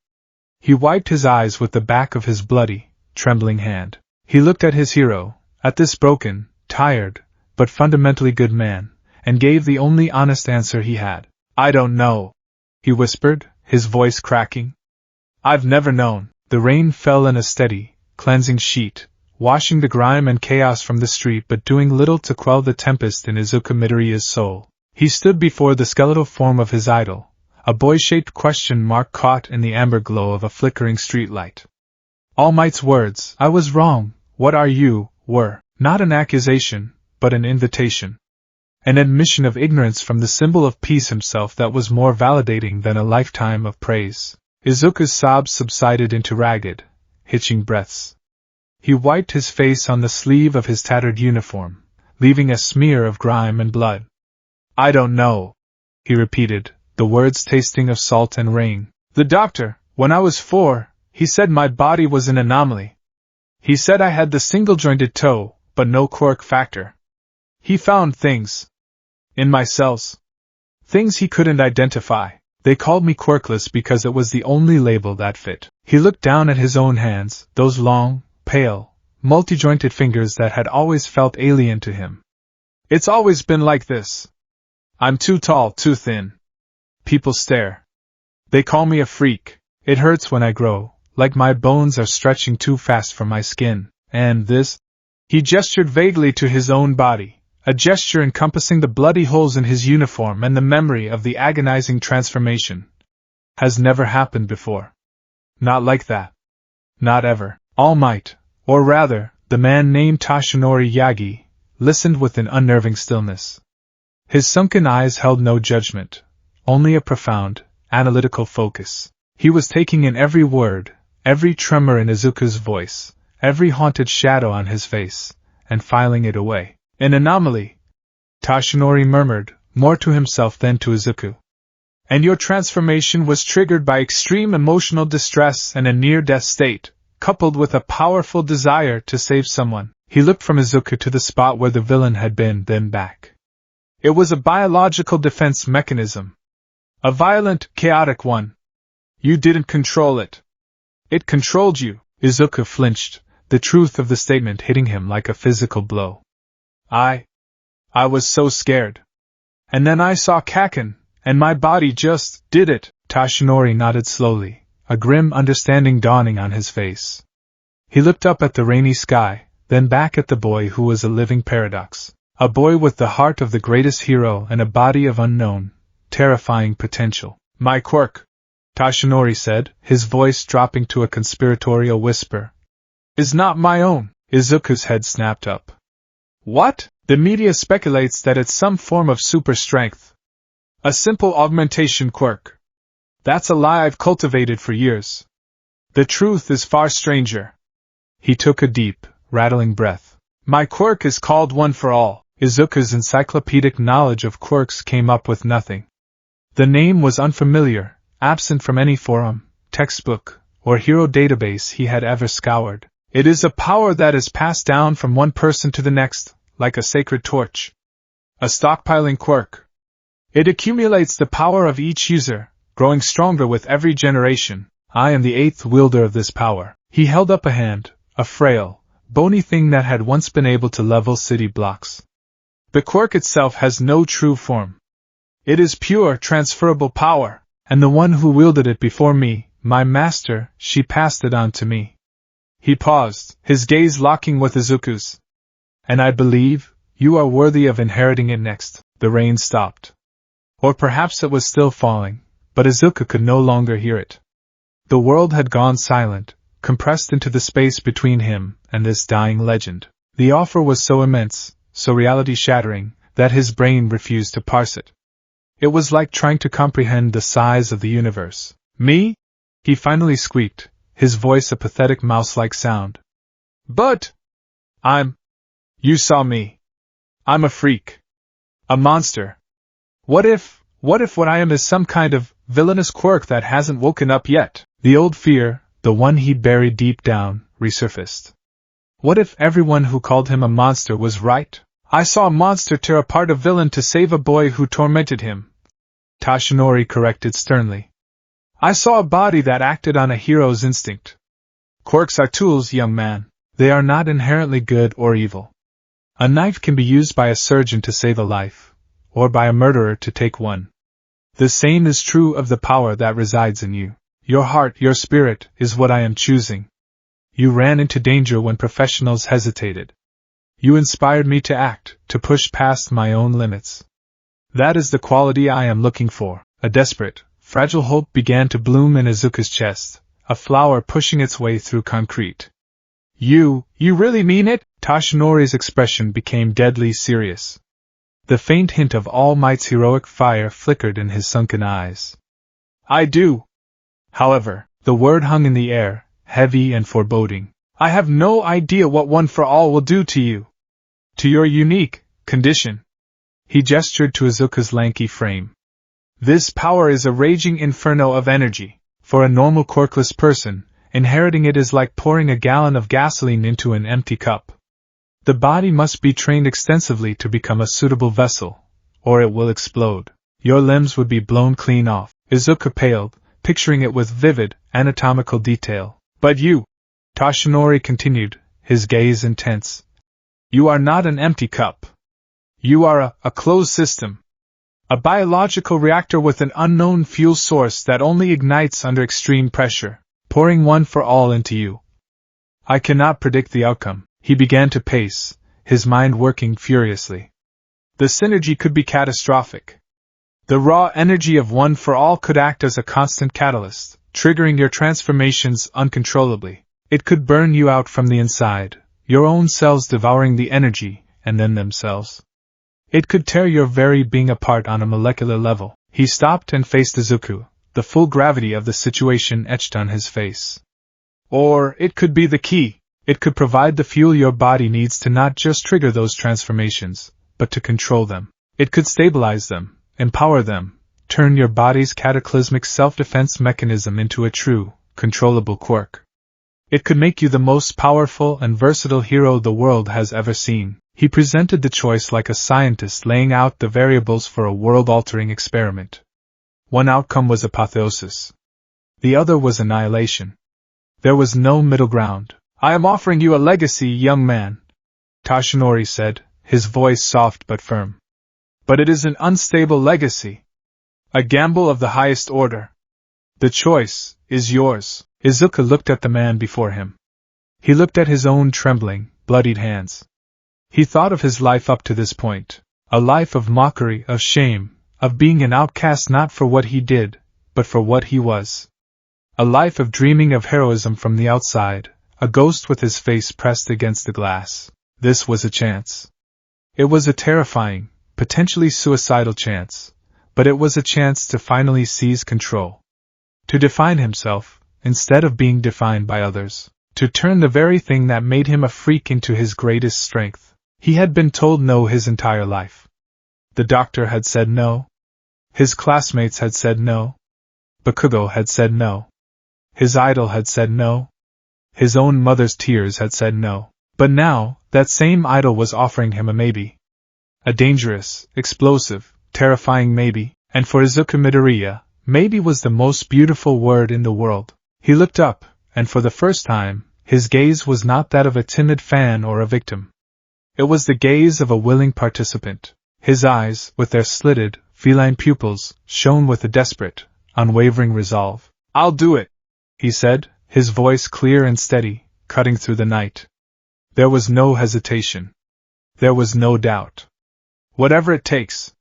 He wiped his eyes with the back of his bloody, trembling hand. He looked at his hero, at this broken, tired, but fundamentally good man, and gave the only honest answer he had. "I don't know," he whispered, his voice cracking. "I've never known." The rain fell in a steady, cleansing sheet, washing the grime and chaos from the street but doing little to quell the tempest in Izuku Midoriya's soul. He stood before the skeletal form of his idol, a boy-shaped question mark caught in the amber glow of a flickering streetlight. All Might's words, "I was wrong, what are you," were not an accusation, but an invitation. An admission of ignorance from the symbol of peace himself that was more validating than a lifetime of praise. Izuku's sobs subsided into ragged, hitching breaths. He wiped his face on the sleeve of his tattered uniform, leaving a smear of grime and blood. "I don't know," he repeated, the words tasting of salt and rain. "The doctor, when I was 4, he said my body was an anomaly. He said I had the single-jointed toe, but no quirk factor. He found things in my cells. Things he couldn't identify. They called me quirkless because it was the only label that fit." He looked down at his own hands, those long, pale, multi-jointed fingers that had always felt alien to him. "It's always been like this. I'm too tall, too thin. People stare. They call me a freak. It hurts when I grow, like my bones are stretching too fast for my skin. And this," he gestured vaguely to his own body, a gesture encompassing the bloody holes in his uniform and the memory of the agonizing transformation, "has never happened before. Not like that. Not ever." All Might, or rather, the man named Toshinori Yagi, listened with an unnerving stillness. His sunken eyes held no judgment, only a profound, analytical focus. He was taking in every word, every tremor in Izuku's voice, every haunted shadow on his face, and filing it away. "An anomaly," Toshinori murmured, more to himself than to Izuku. "And your transformation was triggered by extreme emotional distress and a near-death state, coupled with a powerful desire to save someone." He looked from Izuku to the spot where the villain had been, then back. "It was a biological defense mechanism. A violent, chaotic one. You didn't control it. It controlled you." Izuku flinched, the truth of the statement hitting him like a physical blow. I was so scared. And then I saw Kaken, and my body just did it." Toshinori nodded slowly, a grim understanding dawning on his face. He looked up at the rainy sky, then back at the boy who was a living paradox. A boy with the heart of the greatest hero and a body of unknown, terrifying potential. "My quirk," Toshinori said, his voice dropping to a conspiratorial whisper, "is not my own." Izuku's head snapped up. "What?" "The media speculates that it's some form of super strength. A simple augmentation quirk. That's a lie I've cultivated for years. The truth is far stranger." He took a deep, rattling breath. "My quirk is called One for All." Izuku's encyclopedic knowledge of quirks came up with nothing. The name was unfamiliar, absent from any forum, textbook, or hero database he had ever scoured. "It is a power that is passed down from one person to the next, like a sacred torch. A stockpiling quirk. It accumulates the power of each user, growing stronger with every generation. I am the 8th wielder of this power." He held up a hand, a frail, bony thing that had once been able to level city blocks. "The quirk itself has no true form. It is pure, transferable power, and the one who wielded it before me, my master, she passed it on to me." He paused, his gaze locking with Izuku's. "And I believe you are worthy of inheriting it next." The rain stopped. Or perhaps it was still falling, but Izuku could no longer hear it. The world had gone silent, compressed into the space between him and this dying legend. The offer was so immense, so reality-shattering, that his brain refused to parse it. It was like trying to comprehend the size of the universe. Me? He finally squeaked, his voice a pathetic mouse-like sound. But you saw me. I'm a freak. A monster. What if what I am is some kind of villainous quirk that hasn't woken up yet? The old fear, the one he'd buried deep down, resurfaced. What if everyone who called him a monster was right? I saw a monster tear apart a villain to save a boy who tormented him, Toshinori corrected sternly. I saw a body that acted on a hero's instinct. Quirks are tools, young man. They are not inherently good or evil. A knife can be used by a surgeon to save a life, or by a murderer to take one. The same is true of the power that resides in you. Your heart, your spirit, is what I am choosing. You ran into danger when professionals hesitated. You inspired me to act, to push past my own limits. That is the quality I am looking for. A desperate, fragile hope began to bloom in Izuku's chest, a flower pushing its way through concrete. You really mean it? Toshinori's expression became deadly serious. The faint hint of All Might's heroic fire flickered in his sunken eyes. I do. However, the word hung in the air, heavy and foreboding. I have no idea what One for All will do to you. To your unique condition. He gestured to Izuku's lanky frame. This power is a raging inferno of energy. For a normal quirkless person, inheriting it is like pouring a gallon of gasoline into an empty cup. The body must be trained extensively to become a suitable vessel, or it will explode. Your limbs would be blown clean off. Izuku paled, picturing it with vivid, anatomical detail. But you, Toshinori continued, his gaze intense. You are not an empty cup. You are a closed system. A biological reactor with an unknown fuel source that only ignites under extreme pressure, pouring One for All into you. I cannot predict the outcome. He began to pace, his mind working furiously. The synergy could be catastrophic. The raw energy of One for All could act as a constant catalyst, triggering your transformations uncontrollably. It could burn you out from the inside, your own cells devouring the energy, and then themselves. It could tear your very being apart on a molecular level. He stopped and faced Izuku, the full gravity of the situation etched on his face. Or it could be the key. It could provide the fuel your body needs to not just trigger those transformations, but to control them. It could stabilize them, empower them, turn your body's cataclysmic self-defense mechanism into a true, controllable quirk. It could make you the most powerful and versatile hero the world has ever seen. He presented the choice like a scientist laying out the variables for a world-altering experiment. One outcome was apotheosis. The other was annihilation. There was no middle ground. I am offering you a legacy, young man, Toshinori said, his voice soft but firm. But it is an unstable legacy. A gamble of the highest order. The choice is yours. Izuku looked at the man before him. He looked at his own trembling, bloodied hands. He thought of his life up to this point, a life of mockery, of shame, of being an outcast not for what he did, but for what he was. A life of dreaming of heroism from the outside, a ghost with his face pressed against the glass. This was a chance. It was a terrifying, potentially suicidal chance, but it was a chance to finally seize control. To define himself, instead of being defined by others. To turn the very thing that made him a freak into his greatest strength. He had been told no his entire life. The doctor had said no. His classmates had said no. Bakugo had said no. His idol had said no. His own mother's tears had said no. But now, that same idol was offering him a maybe. A dangerous, explosive, terrifying maybe, and for Izuku Midoriya, maybe was the most beautiful word in the world. He looked up, and for the first time, his gaze was not that of a timid fan or a victim. It was the gaze of a willing participant. His eyes, with their slitted, feline pupils, shone with a desperate, unwavering resolve. I'll do it, he said, his voice clear and steady, cutting through the night. There was no hesitation. There was no doubt. Whatever it takes.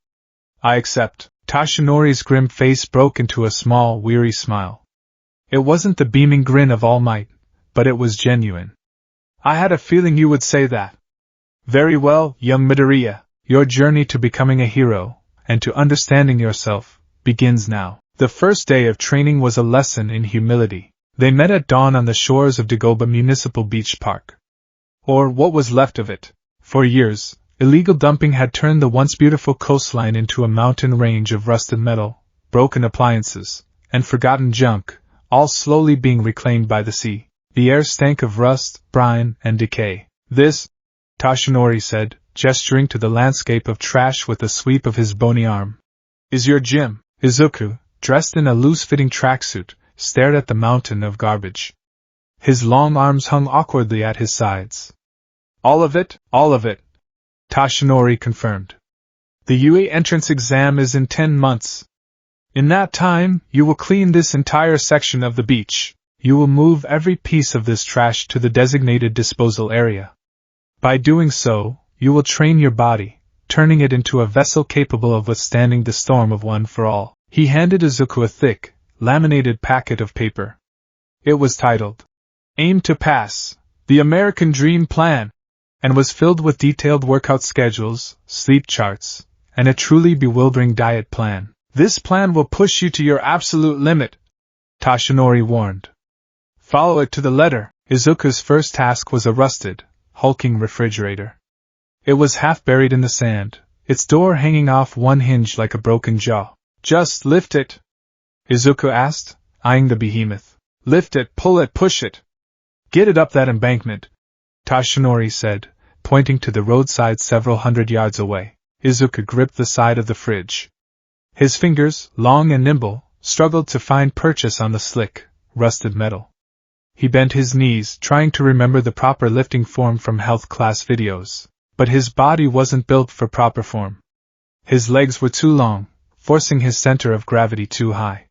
I accept. Toshinori's grim face broke into a small, weary smile. It wasn't the beaming grin of All Might, but it was genuine. I had a feeling you would say that. Very well, young Midoriya. Your journey to becoming a hero, and to understanding yourself, begins now. The first day of training was a lesson in humility. They met at dawn on the shores of Dagoba Municipal Beach Park. Or what was left of it. For years, illegal dumping had turned the once beautiful coastline into a mountain range of rusted metal, broken appliances, and forgotten junk, all slowly being reclaimed by the sea. The air stank of rust, brine, and decay. This, Toshinori said, gesturing to the landscape of trash with a sweep of his bony arm, is your gym. Izuku, dressed in a loose-fitting tracksuit, stared at the mountain of garbage. His long arms hung awkwardly at his sides. All of it, Toshinori confirmed. The UA entrance exam is in 10 months. In that time, you will clean this entire section of the beach. You will move every piece of this trash to the designated disposal area. By doing so, you will train your body, turning it into a vessel capable of withstanding the storm of one for all. He handed Izuku a thick, laminated packet of paper. It was titled, Aim to Pass, The American Dream Plan, and was filled with detailed workout schedules, sleep charts, and a truly bewildering diet plan. This plan will push you to your absolute limit, Toshinori warned. Follow it to the letter. Izuku's first task was a rusted, hulking refrigerator. It was half buried in the sand, its door hanging off one hinge like a broken jaw. Just lift it, Izuku asked, eyeing the behemoth. Lift it, pull it, push it. Get it up that embankment, Toshinori said, pointing to the roadside several hundred yards away. Izuku gripped the side of the fridge. His fingers, long and nimble, struggled to find purchase on the slick, rusted metal. He bent his knees, trying to remember the proper lifting form from health class videos. But his body wasn't built for proper form. His legs were too long, forcing his center of gravity too high.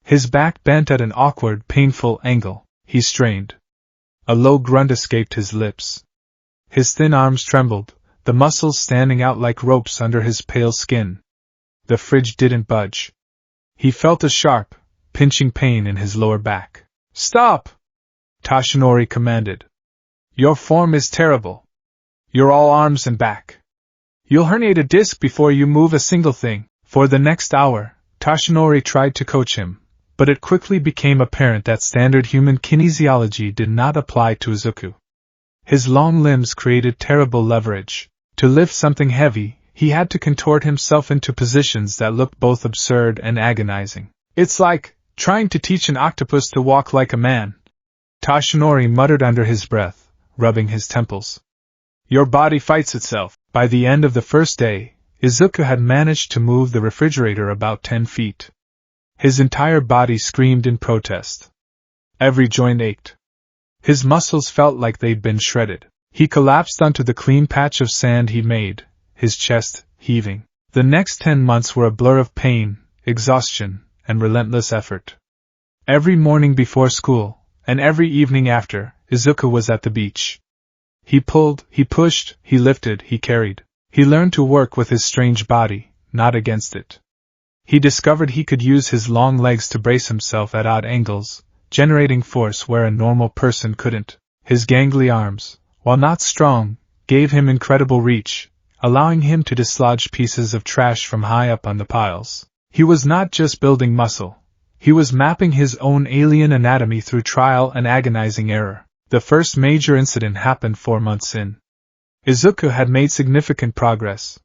His back bent at an awkward, painful angle. He strained. A low grunt escaped his lips. His thin arms trembled, the muscles standing out like ropes under his pale skin. The fridge didn't budge. He felt a sharp, pinching pain in his lower back. Stop! Toshinori commanded. Your form is terrible. You're all arms and back. You'll herniate a disc before you move a single thing. For the next hour, Toshinori tried to coach him, but it quickly became apparent that standard human kinesiology did not apply to Izuku. His long limbs created terrible leverage. To lift something heavy, he had to contort himself into positions that looked both absurd and agonizing. It's like trying to teach an octopus to walk like a man, Toshinori muttered under his breath, rubbing his temples. Your body fights itself. By the end of the first day, Izuku had managed to move the refrigerator about 10 feet. His entire body screamed in protest. Every joint ached. His muscles felt like they'd been shredded. He collapsed onto the clean patch of sand he made, his chest heaving. The next 10 months were a blur of pain, exhaustion, and relentless effort. Every morning before school, and every evening after, Izuku was at the beach. He pulled, he pushed, he lifted, he carried. He learned to work with his strange body, not against it. He discovered he could use his long legs to brace himself at odd angles, generating force where a normal person couldn't. His gangly arms, while not strong, gave him incredible reach, allowing him to dislodge pieces of trash from high up on the piles. He was not just building muscle. He was mapping his own alien anatomy through trial and agonizing error. The first major incident happened 4 months in. Izuku had made significant progress.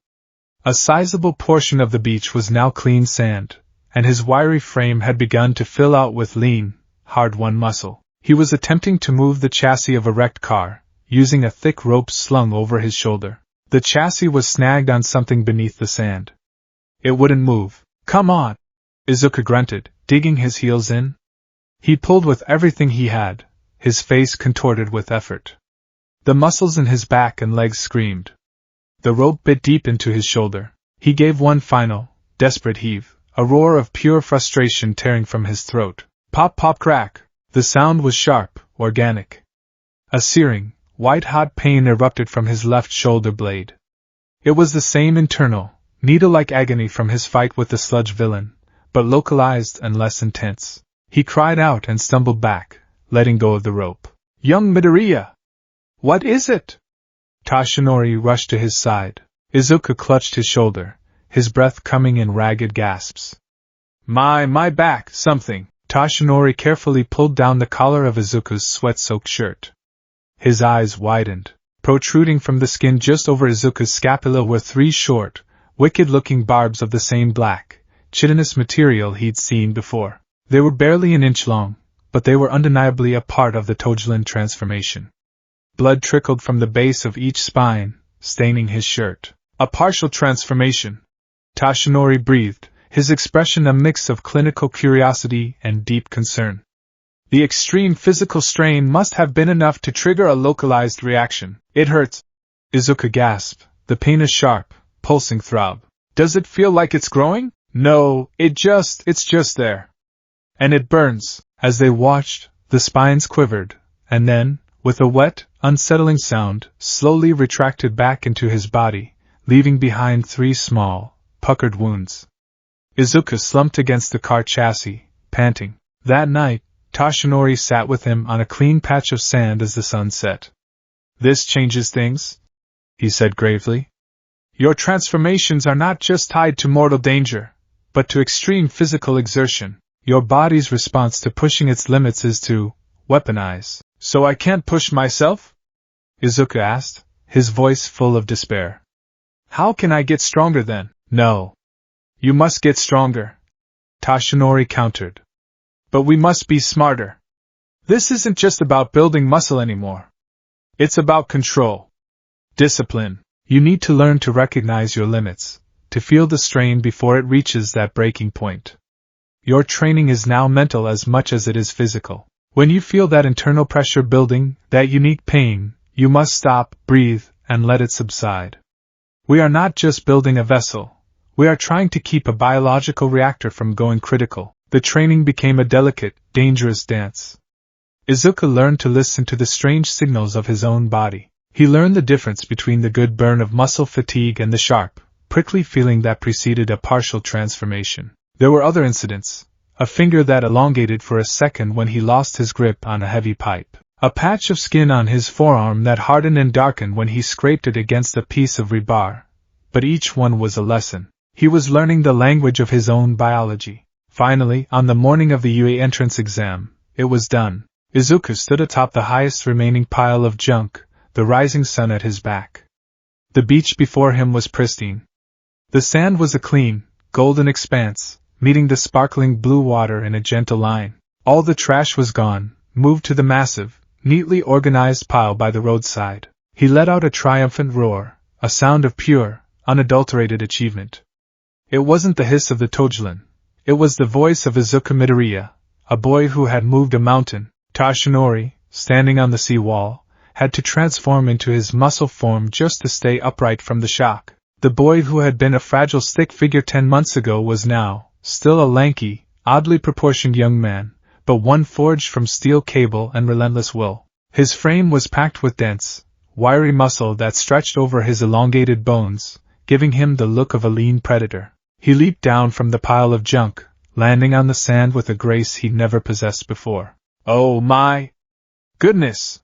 A sizable portion of the beach was now clean sand, and his wiry frame had begun to fill out with lean, hard-won muscle. He was attempting to move the chassis of a wrecked car, using a thick rope slung over his shoulder. The chassis was snagged on something beneath the sand. It wouldn't move. Come on! Izuku grunted, digging his heels in. He pulled with everything he had, his face contorted with effort. The muscles in his back and legs screamed. The rope bit deep into his shoulder. He gave one final, desperate heave, a roar of pure frustration tearing from his throat. Pop, pop, crack. The sound was sharp, organic. A searing, white-hot pain erupted from his left shoulder blade. It was the same internal, needle-like agony from his fight with the sludge villain, but localized and less intense. He cried out and stumbled back, letting go of the rope. Young Midoriya! What is it? Tashinori rushed to his side. Izuku clutched his shoulder, his breath coming in ragged gasps. My back, something. Tashinori carefully pulled down the collar of Izuku's sweat-soaked shirt. His eyes widened. Protruding from the skin just over Izuku's scapula were 3 short, wicked-looking barbs of the same black, chitinous material he'd seen before. They were barely an inch long, but they were undeniably a part of the Toujilin transformation. Blood trickled from the base of each spine, staining his shirt. A partial transformation. Tashinori breathed, his expression a mix of clinical curiosity and deep concern. The extreme physical strain must have been enough to trigger a localized reaction. It hurts. Izuku gasped, the pain a sharp, pulsing throb. Does it feel like it's growing? No, it's just there. And it burns. As they watched, the spines quivered, and then, with a wet, unsettling sound, slowly retracted back into his body, leaving behind 3 small, puckered wounds. Izuku slumped against the car chassis, panting. That night, Tashinori sat with him on a clean patch of sand as the sun set. This changes things, he said gravely. Your transformations are not just tied to mortal danger, but to extreme physical exertion. Your body's response to pushing its limits is to weaponize. So I can't push myself? Izuku asked, his voice full of despair. How can I get stronger then? No. You must get stronger, Tashinori countered. But we must be smarter. This isn't just about building muscle anymore. It's about control. Discipline. You need to learn to recognize your limits, to feel the strain before it reaches that breaking point. Your training is now mental as much as it is physical. When you feel that internal pressure building, that unique pain, you must stop, breathe, and let it subside. We are not just building a vessel. We are trying to keep a biological reactor from going critical. The training became a delicate, dangerous dance. Izuku learned to listen to the strange signals of his own body. He learned the difference between the good burn of muscle fatigue and the sharp, prickly feeling that preceded a partial transformation. There were other incidents. A finger that elongated for a second when he lost his grip on a heavy pipe. A patch of skin on his forearm that hardened and darkened when he scraped it against a piece of rebar. But each one was a lesson. He was learning the language of his own biology. Finally, on the morning of the UA entrance exam, it was done. Izuku stood atop the highest remaining pile of junk, the rising sun at his back. The beach before him was pristine. The sand was a clean, golden expanse, meeting the sparkling blue water in a gentle line. All the trash was gone, moved to the massive, neatly organized pile by the roadside. He let out a triumphant roar, a sound of pure, unadulterated achievement. It wasn't the hiss of the Toujilin. It was the voice of Izuku Midoriya, a boy who had moved a mountain. Tashinori, standing on the sea-wall, had to transform into his muscle form just to stay upright from the shock. The boy who had been a fragile stick figure 10 months ago was now, still a lanky, oddly proportioned young man, but one forged from steel cable and relentless will. His frame was packed with dense, wiry muscle that stretched over his elongated bones, giving him the look of a lean predator. He leaped down from the pile of junk, landing on the sand with a grace he'd never possessed before. Oh my goodness!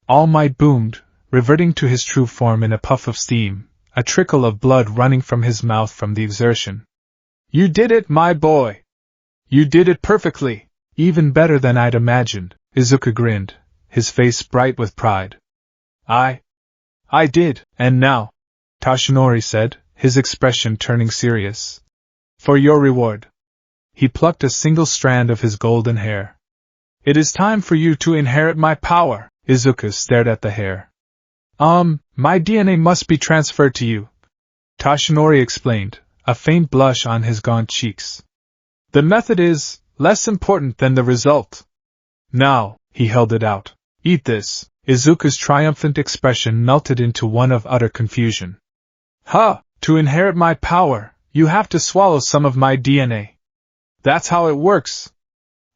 All Might boomed, reverting to his true form in a puff of steam, a trickle of blood running from his mouth from the exertion. You did it, my boy! You did it perfectly! Even better than I'd imagined, Izuku grinned, his face bright with pride. I did, and now, Tashinori said, his expression turning serious. For your reward. He plucked a single strand of his golden hair. It is time for you to inherit my power. Izuku stared at the hair. My DNA must be transferred to you, Tashinori explained, a faint blush on his gaunt cheeks. The method is less important than the result. Now, he held it out. Eat this. Izuku's triumphant expression melted into one of utter confusion. Ha! To inherit my power, you have to swallow some of my DNA. That's how it works,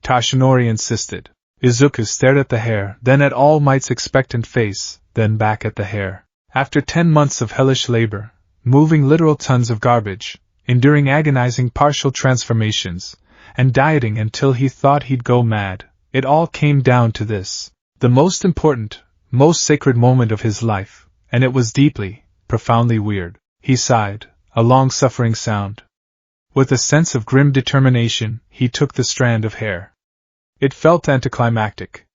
Tashinori insisted. Izuku stared at the hair, then at All Might's expectant face, then back at the hair. After 10 months of hellish labor, moving literal tons of garbage, enduring agonizing partial transformations, and dieting until he thought he'd go mad, it all came down to this. The most important, most sacred moment of his life, and it was deeply, profoundly weird. He sighed, a long-suffering sound. With a sense of grim determination, he took the strand of hair. It felt anticlimactic.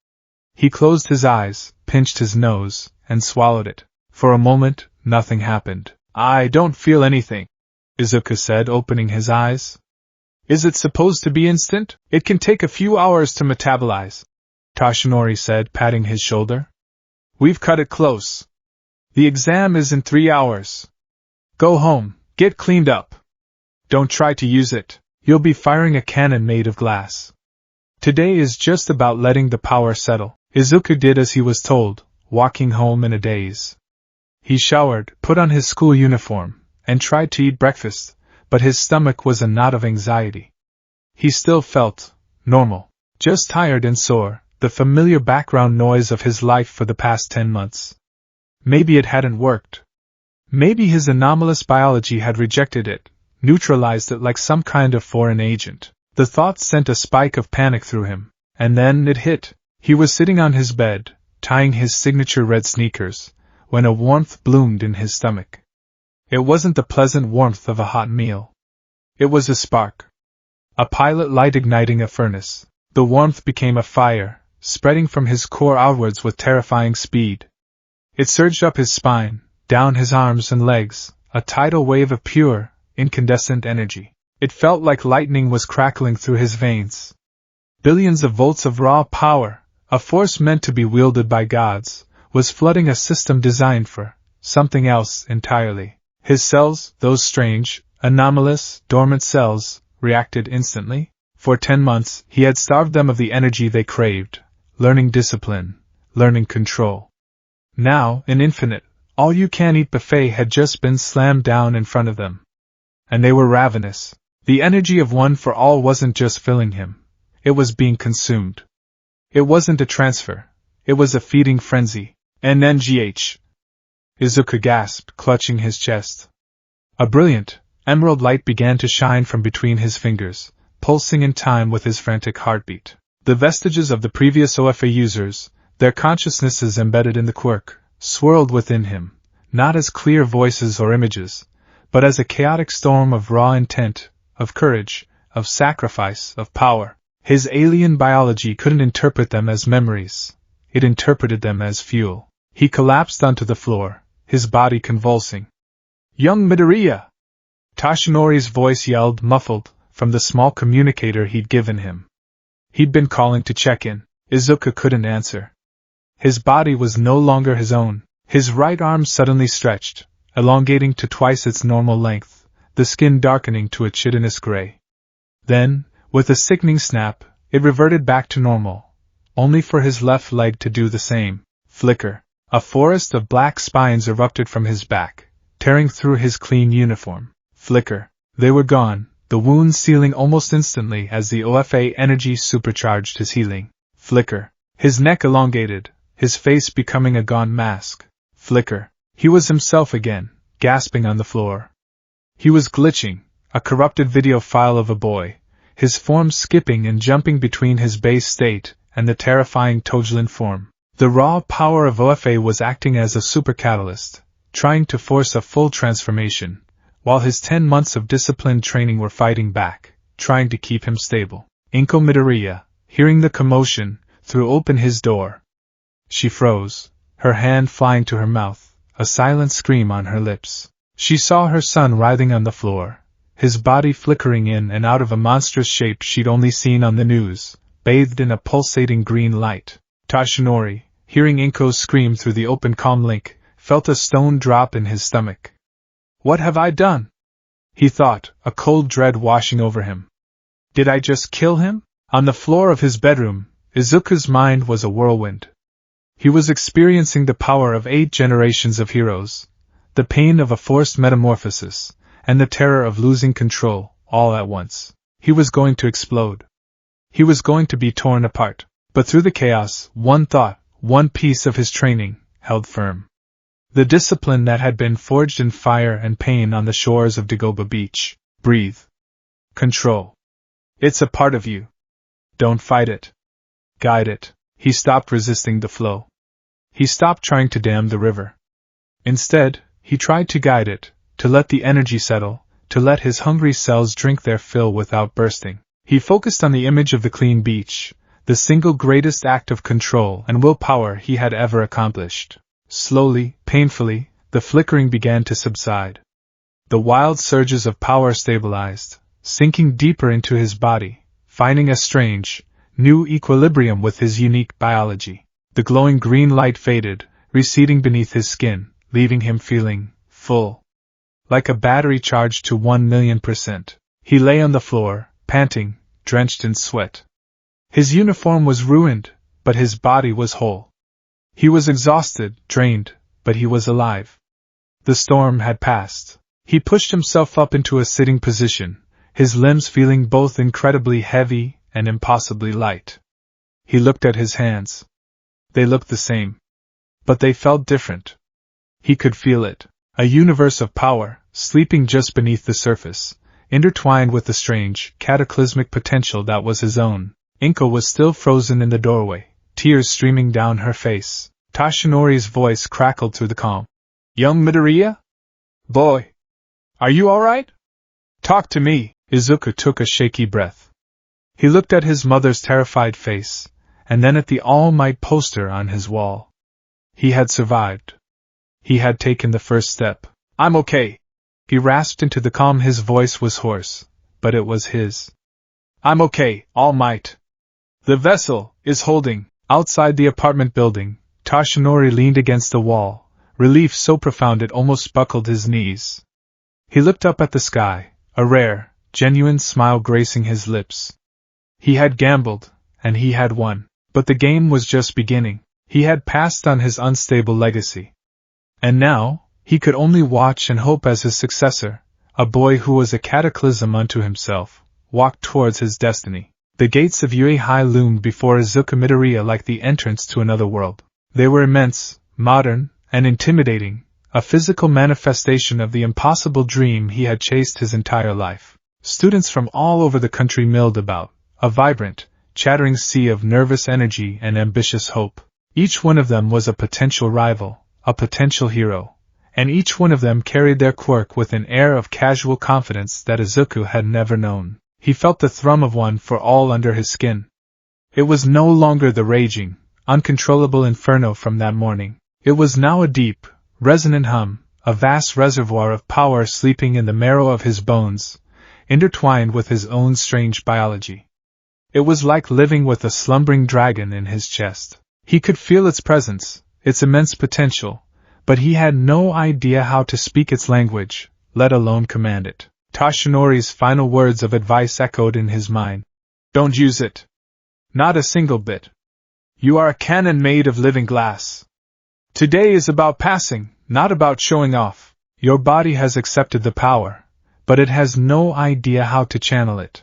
He closed his eyes, pinched his nose, and swallowed it. For a moment, nothing happened. I don't feel anything, Izuku said, opening his eyes. Is it supposed to be instant? It can take a few hours to metabolize, Toshinori said, patting his shoulder. We've cut it close. The exam is in 3 hours. Go home, get cleaned up. Don't try to use it. You'll be firing a cannon made of glass. Today is just about letting the power settle. Izuku did as he was told, walking home in a daze. He showered, put on his school uniform, and tried to eat breakfast, but his stomach was a knot of anxiety. He still felt normal, just tired and sore, the familiar background noise of his life for the past 10 months. Maybe it hadn't worked. Maybe his anomalous biology had rejected it, neutralized it like some kind of foreign agent. The thought sent a spike of panic through him, and then it hit. He was sitting on his bed, tying his signature red sneakers, when a warmth bloomed in his stomach. It wasn't the pleasant warmth of a hot meal. It was a spark. A pilot light igniting a furnace. The warmth became a fire, spreading from his core outwards with terrifying speed. It surged up his spine, down his arms and legs, a tidal wave of pure, incandescent energy. It felt like lightning was crackling through his veins. Billions of volts of raw power, a force meant to be wielded by gods, was flooding a system designed for something else entirely. His cells, those strange, anomalous, dormant cells, reacted instantly. For 10 months, he had starved them of the energy they craved, learning discipline, learning control. Now, an infinite, all-you-can-eat buffet had just been slammed down in front of them. And they were ravenous. The energy of one for all wasn't just filling him. It was being consumed. It wasn't a transfer. It was a feeding frenzy. NNGH. Izuku gasped, clutching his chest. A brilliant, emerald light began to shine from between his fingers, pulsing in time with his frantic heartbeat. The vestiges of the previous OFA users, their consciousnesses embedded in the quirk, swirled within him, not as clear voices or images, but as a chaotic storm of raw intent, of courage, of sacrifice, of power. His alien biology couldn't interpret them as memories. It interpreted them as fuel. He collapsed onto the floor, his body convulsing. Young Midoriya! Toshinori's voice yelled, muffled, from the small communicator he'd given him. He'd been calling to check in. Izuku couldn't answer. His body was no longer his own. His right arm suddenly stretched, elongating to twice its normal length, the skin darkening to a chitinous gray. Then, with a sickening snap, it reverted back to normal, only for his left leg to do the same. Flicker. A forest of black spines erupted from his back, tearing through his clean uniform. Flicker. They were gone, the wounds sealing almost instantly as the OFA energy supercharged his healing. Flicker. His neck elongated, his face becoming a gaunt mask. Flicker. He was himself again, gasping on the floor. He was glitching, a corrupted video file of a boy, his form skipping and jumping between his base state and the terrifying Tojlin form. The raw power of OFA was acting as a supercatalyst, trying to force a full transformation, while his 10 months of disciplined training were fighting back, trying to keep him stable. Inko Midoriya, hearing the commotion, threw open his door. She froze, her hand flying to her mouth, a silent scream on her lips. She saw her son writhing on the floor, his body flickering in and out of a monstrous shape she'd only seen on the news, bathed in a pulsating green light. Toshinori, hearing Inko's scream through the open comm link, felt a stone drop in his stomach. What have I done? He thought, a cold dread washing over him. Did I just kill him? On the floor of his bedroom, Izuku's mind was a whirlwind. He was experiencing the power of 8 generations of heroes, the pain of a forced metamorphosis, and the terror of losing control, all at once. He was going to explode. He was going to be torn apart. But through the chaos, one thought, one piece of his training, held firm. The discipline that had been forged in fire and pain on the shores of Dagoba Beach. Breathe. Control. It's a part of you. Don't fight it. Guide it. He stopped resisting the flow. He stopped trying to dam the river. Instead, he tried to guide it, to let the energy settle, to let his hungry cells drink their fill without bursting. He focused on the image of the clean beach, the single greatest act of control and willpower he had ever accomplished. Slowly, painfully, the flickering began to subside. The wild surges of power stabilized, sinking deeper into his body, finding a strange, new equilibrium with his unique biology. The glowing green light faded, receding beneath his skin, leaving him feeling full. Like a battery charged to 1,000,000%. He lay on the floor, panting, drenched in sweat. His uniform was ruined, but his body was whole. He was exhausted, drained, but he was alive. The storm had passed. He pushed himself up into a sitting position, his limbs feeling both incredibly heavy and impossibly light. He looked at his hands. They looked the same. But they felt different. He could feel it. A universe of power, sleeping just beneath the surface, intertwined with the strange, cataclysmic potential that was his own. Inko was still frozen in the doorway, tears streaming down her face. Tashinori's voice crackled through the calm. "Young Midoriya? Boy! Are you alright? Talk to me." Izuku took a shaky breath. He looked at his mother's terrified face, and then at the All Might poster on his wall. He had survived. He had taken the first step. "I'm okay," he rasped into the calm. His voice was hoarse, but it was his. "I'm okay, All Might. The vessel is holding." Outside the apartment building, Tashinori leaned against the wall, relief so profound it almost buckled his knees. He looked up at the sky, a rare, genuine smile gracing his lips. He had gambled, and he had won, but the game was just beginning. He had passed on his unstable legacy. And now, he could only watch and hope as his successor, a boy who was a cataclysm unto himself, walked towards his destiny. The gates of Yue High loomed before Izuku Midoriya like the entrance to another world. They were immense, modern, and intimidating, a physical manifestation of the impossible dream he had chased his entire life. Students from all over the country milled about, a vibrant, chattering sea of nervous energy and ambitious hope. Each one of them was a potential rival, a potential hero, and each one of them carried their quirk with an air of casual confidence that Izuku had never known. He felt the thrum of one for all under his skin. It was no longer the raging, uncontrollable inferno from that morning. It was now a deep, resonant hum, a vast reservoir of power sleeping in the marrow of his bones, intertwined with his own strange biology. It was like living with a slumbering dragon in his chest. He could feel its presence, its immense potential, but he had no idea how to speak its language, let alone command it. Tashinori's final words of advice echoed in his mind. "Don't use it. Not a single bit. You are a cannon made of living glass. Today is about passing, not about showing off. Your body has accepted the power, but it has no idea how to channel it.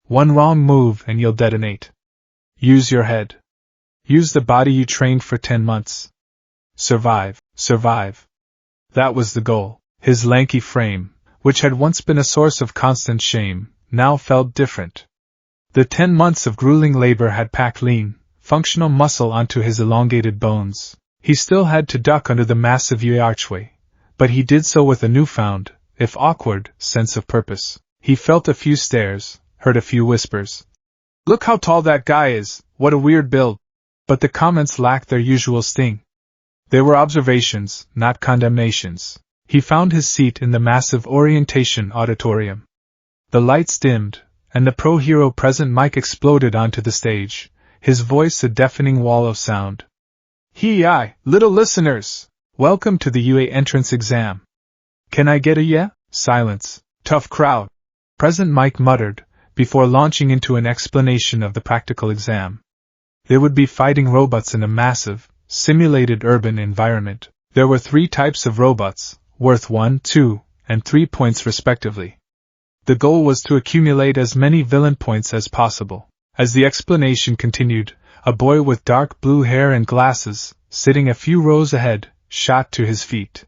One wrong move and you'll detonate. Use your head. Use the body you trained for 10 months. Survive, survive." That was the goal. His lanky frame, which had once been a source of constant shame, now felt different. The 10 months of grueling labor had packed lean, functional muscle onto his elongated bones. He still had to duck under the massive Yue archway, but he did so with a newfound, if awkward, sense of purpose. He felt a few stares, heard a few whispers. "Look how tall that guy is, what a weird build." But the comments lacked their usual sting. They were observations, not condemnations. He found his seat in the massive orientation auditorium. The lights dimmed, and the pro-hero present mic exploded onto the stage, his voice a deafening wall of sound. "Hi, little listeners! Welcome to the UA entrance exam. Can I get a yeah?" Silence. "Tough crowd," Present Mike muttered, before launching into an explanation of the practical exam. They would be fighting robots in a massive, simulated urban environment. There were 3 types of robots, worth 1, 2, and 3 points respectively. The goal was to accumulate as many villain points as possible. As the explanation continued, a boy with dark blue hair and glasses, sitting a few rows ahead, shot to his feet.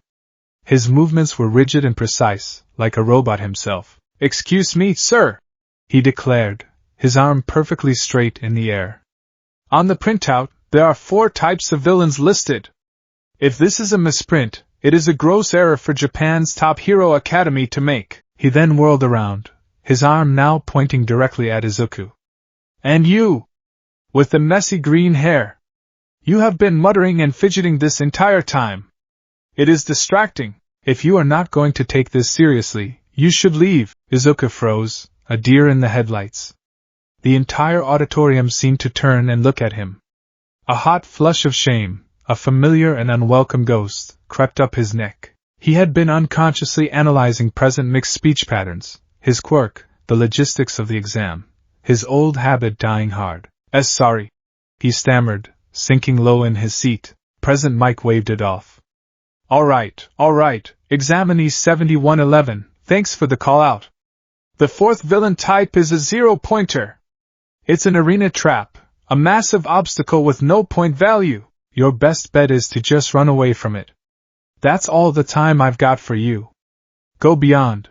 His movements were rigid and precise, like a robot himself. "Excuse me, sir," he declared, his arm perfectly straight in the air. "On the printout, there are 4 types of villains listed. If this is a misprint, It is a gross error for Japan's top hero academy to make. He then whirled around, his arm now pointing directly at Izuku. And you! With the messy green hair! You have been muttering and fidgeting this entire time. It is distracting. If you are not going to take this seriously, you should leave. Izuku froze, a deer in the headlights. The entire auditorium seemed to turn and look at him. A hot flush of shame, a familiar and unwelcome ghost, crept up his neck. He had been unconsciously analyzing present mixed speech patterns, his quirk, the logistics of the exam, his old habit dying hard. Sorry, he stammered, sinking low in his seat. Present Mike waved it off. All right, examinee 7111, thanks for the call out. The fourth villain type is a 0-pointer. It's an arena trap, a massive obstacle with no point value. Your best bet is to just run away from it. That's all the time I've got for you. Go beyond.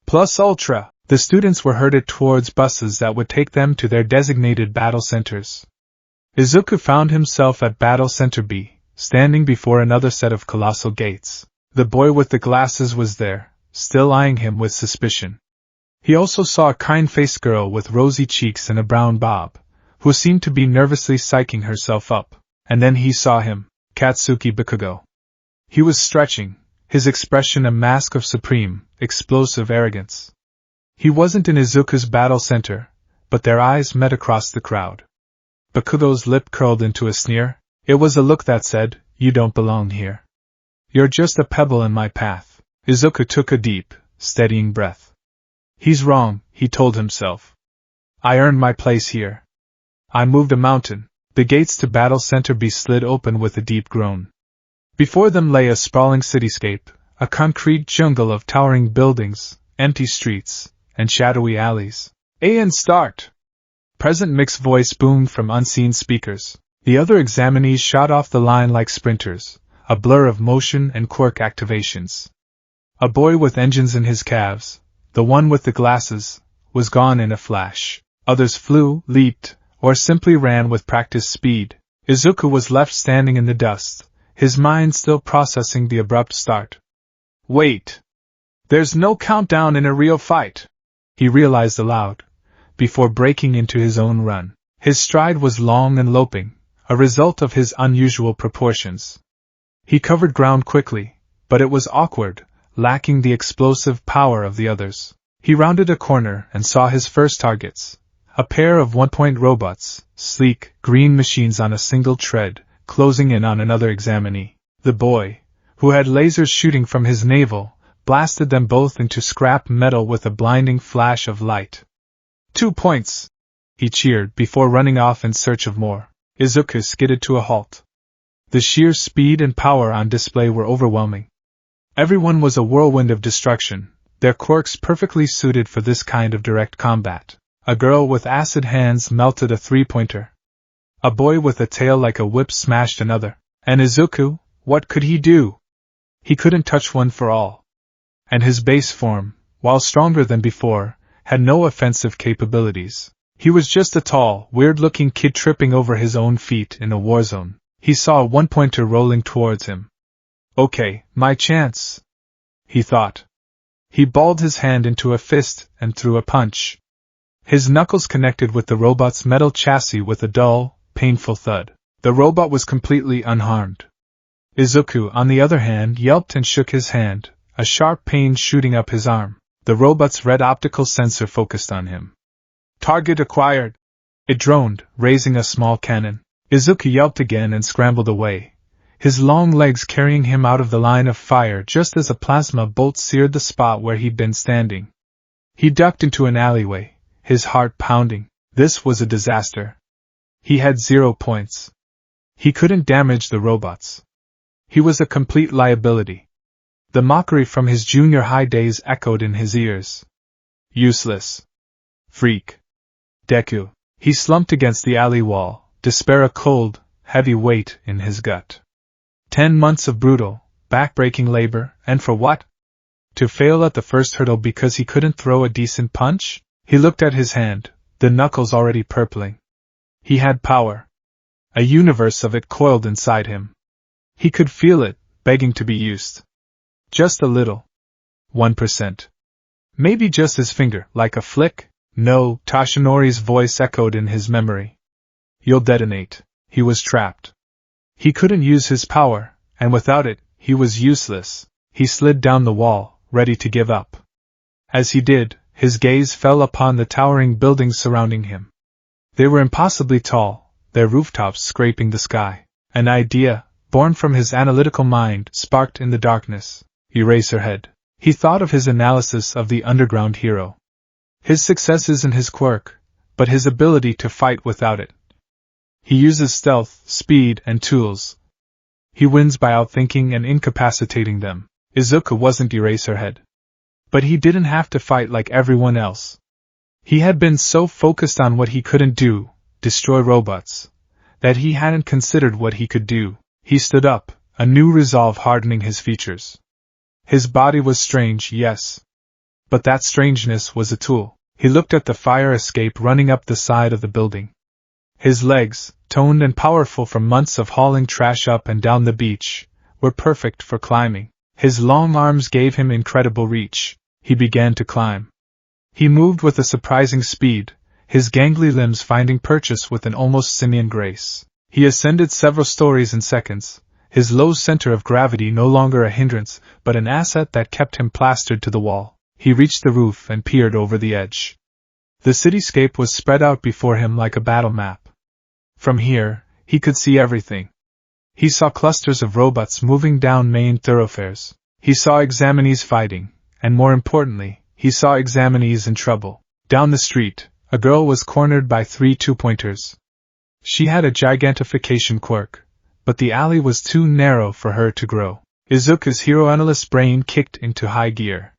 Plus Ultra. The students were herded towards buses that would take them to their designated battle centers. Izuku found himself at Battle Center B, standing before another set of colossal gates. The boy with the glasses was there, still eyeing him with suspicion. He also saw a kind-faced girl with rosy cheeks and a brown bob, who seemed to be nervously psyching herself up. And then he saw him, Katsuki Bakugo. He was stretching, his expression a mask of supreme, explosive arrogance. He wasn't in Izuku's battle center, but their eyes met across the crowd. Bakugo's lip curled into a sneer. It was a look that said, "You don't belong here. You're just a pebble in my path." Izuku took a deep, steadying breath. He's wrong, he told himself. I earned my place here. I moved a mountain. The gates to Battle Center B slid open with a deep groan. Before them lay a sprawling cityscape, a concrete jungle of towering buildings, empty streets, and shadowy alleys. And start! Present Mick's voice boomed from unseen speakers. The other examinees shot off the line like sprinters, a blur of motion and quirk activations. A boy with engines in his calves, the one with the glasses, was gone in a flash. Others flew, leaped, or simply ran with practiced speed. Izuku was left standing in the dust, his mind still processing the abrupt start. Wait! There's no countdown in a real fight, he realized aloud, before breaking into his own run. His stride was long and loping, a result of his unusual proportions. He covered ground quickly, but it was awkward, lacking the explosive power of the others. He rounded a corner and saw his first targets. A pair of one-point robots, sleek, green machines on a single tread, closing in on another examinee. The boy, who had lasers shooting from his navel, blasted them both into scrap metal with a blinding flash of light. 2 points! He cheered before running off in search of more. Izuku skidded to a halt. The sheer speed and power on display were overwhelming. Everyone was a whirlwind of destruction, their quirks perfectly suited for this kind of direct combat. A girl with acid hands melted a 3-pointer. A boy with a tail like a whip smashed another. And Izuku, what could he do? He couldn't touch one for all. And his base form, while stronger than before, had no offensive capabilities. He was just a tall, weird-looking kid tripping over his own feet in a war zone. He saw a 1-pointer rolling towards him. Okay, my chance, he thought. He balled his hand into a fist and threw a punch. His knuckles connected with the robot's metal chassis with a dull, painful thud. The robot was completely unharmed. Izuku, on the other hand, yelped and shook his hand, a sharp pain shooting up his arm. The robot's red optical sensor focused on him. Target acquired! It droned, raising a small cannon. Izuku yelped again and scrambled away, his long legs carrying him out of the line of fire just as a plasma bolt seared the spot where he'd been standing. He ducked into an alleyway, his heart pounding. This was a disaster. He had 0 points. He couldn't damage the robots. He was a complete liability. The mockery from his junior high days echoed in his ears. Useless. Freak. Deku. He slumped against the alley wall, despair a cold, heavy weight in his gut. 10 months of brutal, back-breaking labor, and for what? To fail at the first hurdle because he couldn't throw a decent punch? He looked at his hand, the knuckles already purpling. He had power. A universe of it coiled inside him. He could feel it, begging to be used. Just a little. 1%. Maybe just his finger, like a flick? No, Toshinori's voice echoed in his memory. You'll detonate. He was trapped. He couldn't use his power, and without it, he was useless. He slid down the wall, ready to give up. As he did, his gaze fell upon the towering buildings surrounding him. They were impossibly tall, their rooftops scraping the sky. An idea, born from his analytical mind, sparked in the darkness. Eraserhead. He thought of his analysis of the underground hero. His success isn't his quirk, but his ability to fight without it. He uses stealth, speed, and tools. He wins by outthinking and incapacitating them. Izuku wasn't Eraserhead. But he didn't have to fight like everyone else. He had been so focused on what he couldn't do, destroy robots, that he hadn't considered what he could do. He stood up, a new resolve hardening his features. His body was strange, yes. But that strangeness was a tool. He looked at the fire escape running up the side of the building. His legs, toned and powerful from months of hauling trash up and down the beach, were perfect for climbing. His long arms gave him incredible reach. He began to climb. He moved with a surprising speed, his gangly limbs finding purchase with an almost simian grace. He ascended several stories in seconds, his low center of gravity no longer a hindrance, but an asset that kept him plastered to the wall. He reached the roof and peered over the edge. The cityscape was spread out before him like a battle map. From here, he could see everything. He saw clusters of robots moving down main thoroughfares. He saw examinees fighting, and more importantly, he saw examinees in trouble. Down the street, a girl was cornered by 3 two-pointers. She had a gigantification quirk, but the alley was too narrow for her to grow. Izuku's hero-analyst brain kicked into high gear.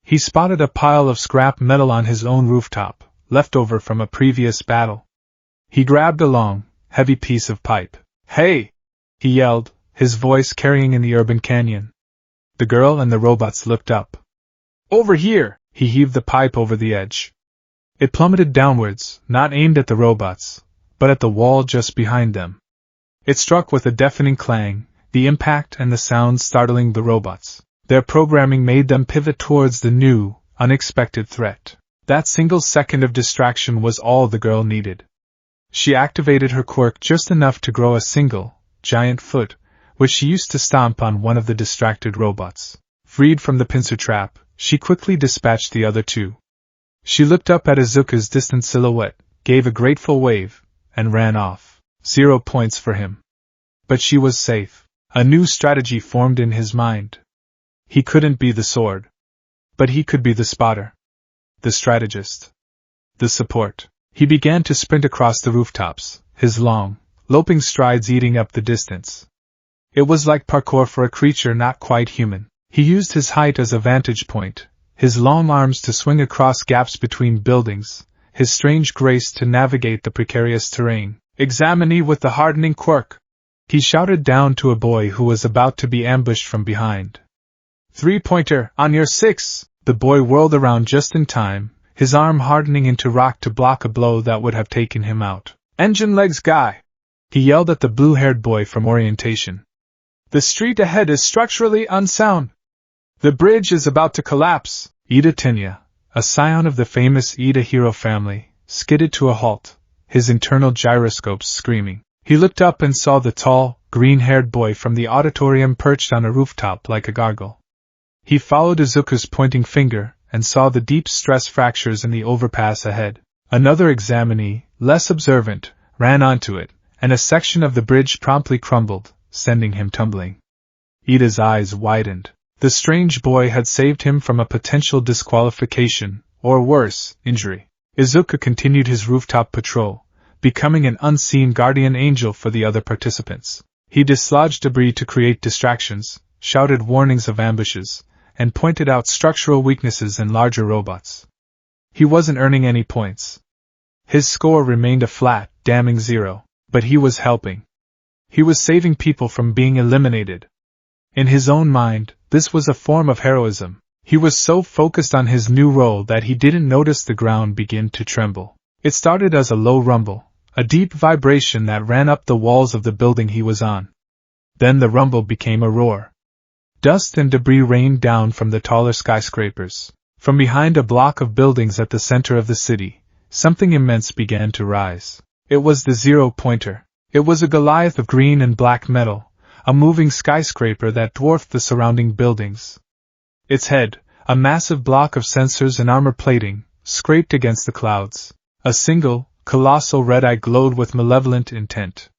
He spotted a pile of scrap metal on his own rooftop, leftover from a previous battle. He grabbed a long, heavy piece of pipe. "Hey!" he yelled, his voice carrying in the urban canyon. The girl and the robots looked up. "Over here!" He heaved the pipe over the edge. It plummeted downwards, not aimed at the robots, but at the wall just behind them. It struck with a deafening clang, the impact and the sound startling the robots. Their programming made them pivot towards the new, unexpected threat. That single second of distraction was all the girl needed. She activated her quirk just enough to grow a single, giant foot, which she used to stomp on one of the distracted robots. Freed from the pincer trap, she quickly dispatched the other two. She looked up at Izuku's distant silhouette, gave a grateful wave, and ran off. 0 points for him. But she was safe. A new strategy formed in his mind. He couldn't be the sword. But he could be the spotter. The strategist. The support. He began to sprint across the rooftops, his long, loping strides eating up the distance. It was like parkour for a creature not quite human. He used his height as a vantage point, his long arms to swing across gaps between buildings, his strange grace to navigate the precarious terrain. "Examinee with the hardening quirk!" he shouted down to a boy who was about to be ambushed from behind. "3-pointer, on your 6!" The boy whirled around just in time, his arm hardening into rock to block a blow that would have taken him out. "Engine legs guy!" he yelled at the blue-haired boy from orientation. "The street ahead is structurally unsound. The bridge is about to collapse." Ida Tinya, a scion of the famous Ida hero family, skidded to a halt, his internal gyroscopes screaming. He looked up and saw the tall, green-haired boy from the auditorium perched on a rooftop like a gargoyle. He followed Izuku's pointing finger, and saw the deep stress fractures in the overpass ahead. Another examinee, less observant, ran onto it, and a section of the bridge promptly crumbled, sending him tumbling. Ida's eyes widened. The strange boy had saved him from a potential disqualification, or worse, injury. Izuku continued his rooftop patrol, becoming an unseen guardian angel for the other participants. He dislodged debris to create distractions, shouted warnings of ambushes, and pointed out structural weaknesses in larger robots. He wasn't earning any points. His score remained a flat, damning 0, but he was helping. He was saving people from being eliminated. In his own mind, this was a form of heroism. He was so focused on his new role that he didn't notice the ground begin to tremble. It started as a low rumble, a deep vibration that ran up the walls of the building he was on. Then the rumble became a roar. Dust and debris rained down from the taller skyscrapers. From behind a block of buildings at the center of the city, something immense began to rise. It was the zero-pointer. It was a Goliath of green and black metal, a moving skyscraper that dwarfed the surrounding buildings. Its head, a massive block of sensors and armor plating, scraped against the clouds. A single, colossal red eye glowed with malevolent intent.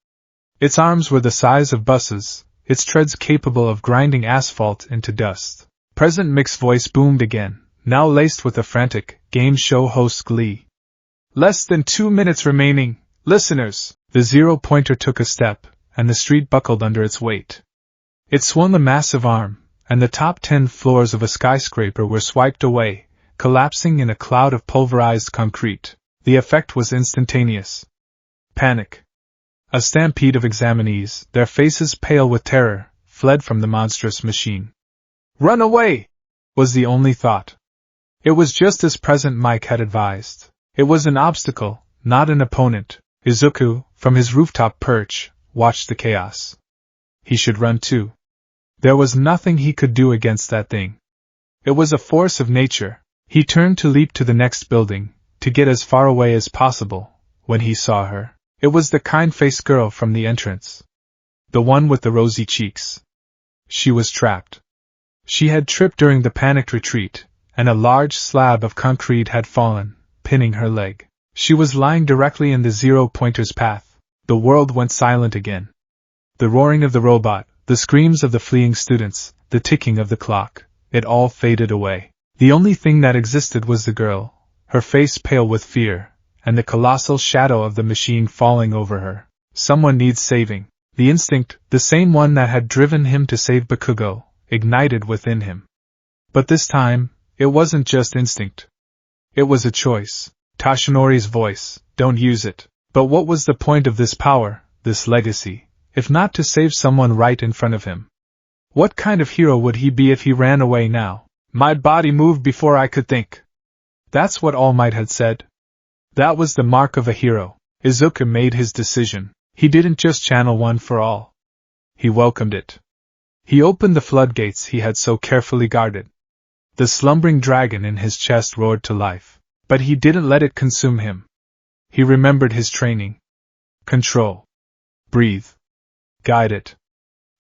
Its arms were the size of buses, its treads capable of grinding asphalt into dust. President Mick's voice boomed again, now laced with a frantic, game show host's glee. Less than 2 minutes remaining, listeners! The zero-pointer took a step, and the street buckled under its weight. It swung a massive arm, and the top 10 floors of a skyscraper were swiped away, collapsing in a cloud of pulverized concrete. The effect was instantaneous. Panic. A stampede of examinees, their faces pale with terror, fled from the monstrous machine. Run away! Was the only thought. It was just as President Mike had advised. It was an obstacle, not an opponent. Izuku, from his rooftop perch, watched the chaos. He should run too. There was nothing he could do against that thing. It was a force of nature. He turned to leap to the next building, to get as far away as possible, when he saw her. It was the kind-faced girl from the entrance. The one with the rosy cheeks. She was trapped. She had tripped during the panicked retreat, and a large slab of concrete had fallen, pinning her leg. She was lying directly in the zero-pointer's path. The world went silent again. The roaring of the robot, the screams of the fleeing students, the ticking of the clock, it all faded away. The only thing that existed was the girl, her face pale with fear, and the colossal shadow of the machine falling over her. Someone needs saving. The instinct, the same one that had driven him to save Bakugo, ignited within him. But this time, it wasn't just instinct. It was a choice. Tashinori's voice, don't use it. But what was the point of this power, this legacy, if not to save someone right in front of him? What kind of hero would he be if he ran away now? My body moved before I could think. That's what All Might had said. That was the mark of a hero. Izuku made his decision. He didn't just channel one for all. He welcomed it. He opened the floodgates he had so carefully guarded. The slumbering dragon in his chest roared to life. But he didn't let it consume him. He remembered his training. Control. Breathe. Guide it.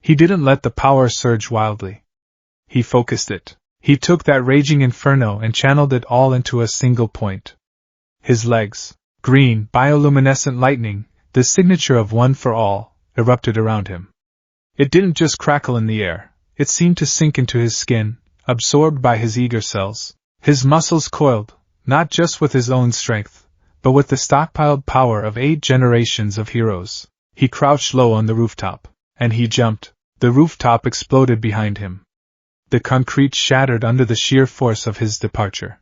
He didn't let the power surge wildly. He focused it. He took that raging inferno and channeled it all into a single point. His legs, green, bioluminescent lightning, the signature of one for all, erupted around him. It didn't just crackle in the air, it seemed to sink into his skin, absorbed by his eager cells. His muscles coiled, not just with his own strength, but with the stockpiled power of 8 generations of heroes. He crouched low on the rooftop, and he jumped. The rooftop exploded behind him. The concrete shattered under the sheer force of his departure.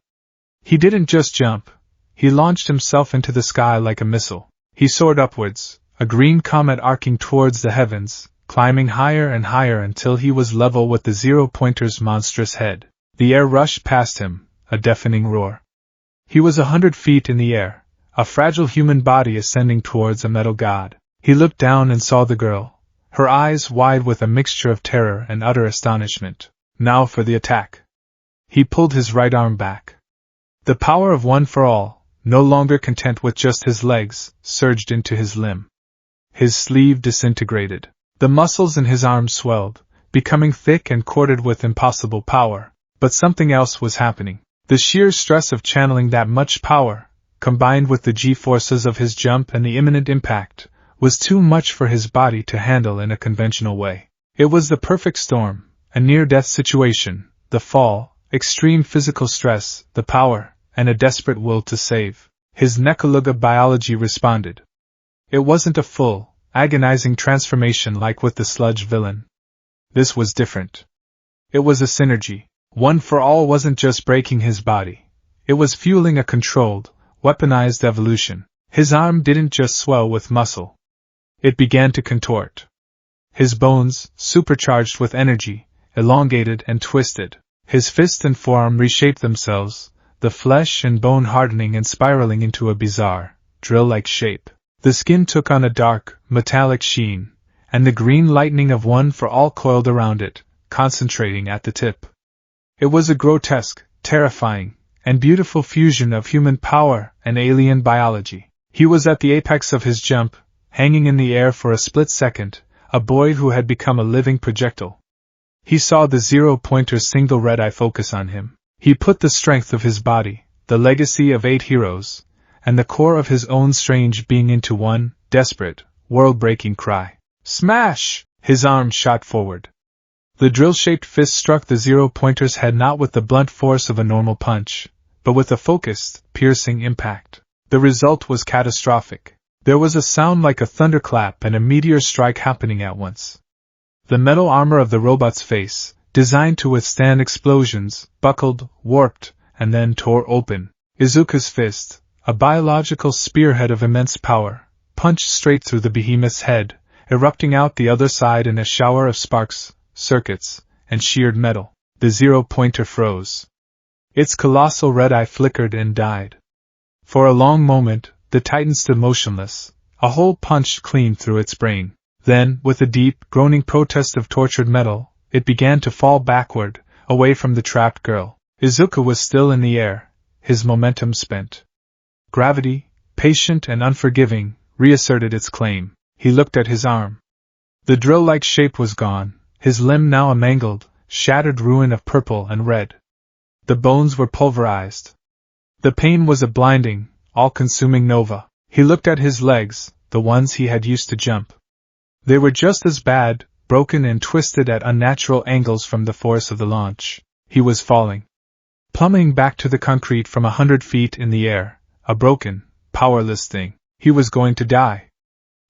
He didn't just jump, he launched himself into the sky like a missile. He soared upwards, a green comet arcing towards the heavens, climbing higher and higher until he was level with the zero-pointer's monstrous head. The air rushed past him, a deafening roar. He was 100 feet in the air, a fragile human body ascending towards a metal god. He looked down and saw the girl, her eyes wide with a mixture of terror and utter astonishment. Now for the attack. He pulled his right arm back. The power of one for all, no longer content with just his legs, surged into his limb. His sleeve disintegrated. The muscles in his arm swelled, becoming thick and corded with impossible power. But something else was happening. The sheer stress of channeling that much power, combined with the G-forces of his jump and the imminent impact, was too much for his body to handle in a conventional way. It was the perfect storm, a near-death situation, the fall, extreme physical stress, the power, and a desperate will to save. His nekoluga biology responded. It wasn't a full, agonizing transformation like with the sludge villain. This was different. It was a synergy. One for all wasn't just breaking his body. It was fueling a controlled, weaponized evolution. His arm didn't just swell with muscle. It began to contort. His bones, supercharged with energy, elongated and twisted. His fist and forearm reshaped themselves, the flesh and bone hardening and spiraling into a bizarre, drill-like shape. The skin took on a dark, metallic sheen, and the green lightning of one for all coiled around it, concentrating at the tip. It was a grotesque, terrifying, and beautiful fusion of human power and alien biology. He was at the apex of his jump, hanging in the air for a split second, a boy who had become a living projectile. He saw the zero-pointer's single red eye focus on him. He put the strength of his body, the legacy of 8 heroes, and the core of his own strange being into one desperate, world-breaking cry. Smash! His arm shot forward. The drill-shaped fist struck the zero-pointer's head not with the blunt force of a normal punch, but with a focused, piercing impact. The result was catastrophic. There was a sound like a thunderclap and a meteor strike happening at once. The metal armor of the robot's face, designed to withstand explosions, buckled, warped, and then tore open. Izuku's fist, a biological spearhead of immense power, punched straight through the behemoth's head, erupting out the other side in a shower of sparks, circuits, and sheared metal. The zero-pointer froze. Its colossal red eye flickered and died. For a long moment, the Titan stood motionless, a hole punched clean through its brain. Then, with a deep, groaning protest of tortured metal, it began to fall backward, away from the trapped girl. Izuku was still in the air, his momentum spent. Gravity, patient and unforgiving, reasserted its claim. He looked at his arm. The drill-like shape was gone, his limb now a mangled, shattered ruin of purple and red. The bones were pulverized. The pain was a blinding, all-consuming nova. He looked at his legs, the ones he had used to jump. They were just as bad, broken and twisted at unnatural angles from the force of the launch. He was falling. Plummeting back to the concrete from 100 feet in the air, a broken, powerless thing. He was going to die.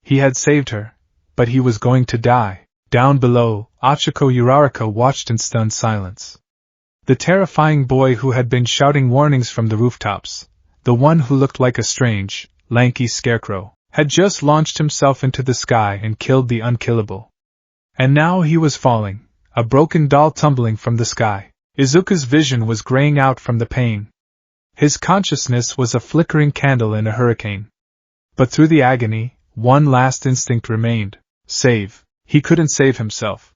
He had saved her, but he was going to die. Down below, Achiko Uraraka watched in stunned silence. The terrifying boy who had been shouting warnings from the rooftops, the one who looked like a strange, lanky scarecrow, had just launched himself into the sky and killed the unkillable. And now he was falling, a broken doll tumbling from the sky. Izuku's vision was graying out from the pain. His consciousness was a flickering candle in a hurricane. But through the agony, one last instinct remained: save. He couldn't save himself.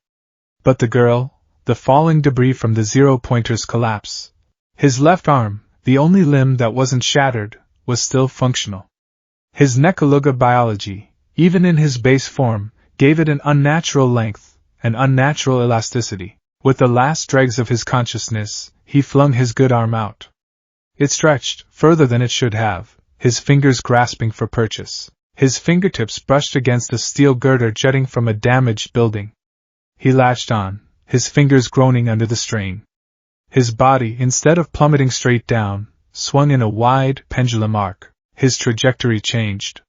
But the girl, the falling debris from the zero-pointer's collapse. His left arm, the only limb that wasn't shattered, was still functional. His nekoluga biology, even in his base form, gave it an unnatural length, an unnatural elasticity. With the last dregs of his consciousness, he flung his good arm out. It stretched further than it should have, his fingers grasping for purchase. His fingertips brushed against a steel girder jutting from a damaged building. He latched on, his fingers groaning under the strain. His body, instead of plummeting straight down, swung in a wide, pendulum arc. His trajectory changed.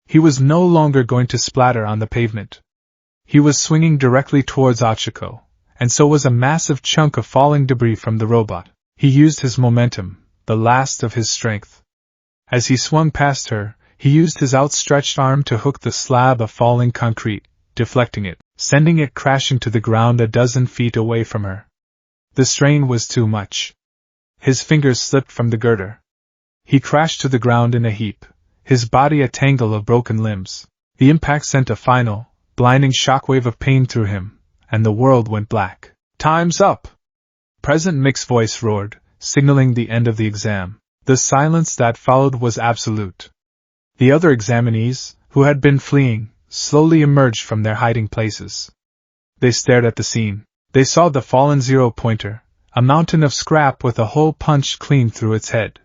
He was no longer going to splatter on the pavement. He was swinging directly towards Achiko, and so was a massive chunk of falling debris from the robot. He used his momentum, the last of his strength. As he swung past her, he used his outstretched arm to hook the slab of falling concrete, deflecting it, sending it crashing to the ground a dozen feet away from her. The strain was too much. His fingers slipped from the girder. He crashed to the ground in a heap, his body a tangle of broken limbs. The impact sent a final, blinding shockwave of pain through him, and the world went black. Time's up! President Mick's voice roared, signaling the end of the exam. The silence that followed was absolute. The other examinees, who had been fleeing, slowly emerged from their hiding places. They stared at the scene. They saw the fallen zero-pointer, a mountain of scrap with a hole punched clean through its head.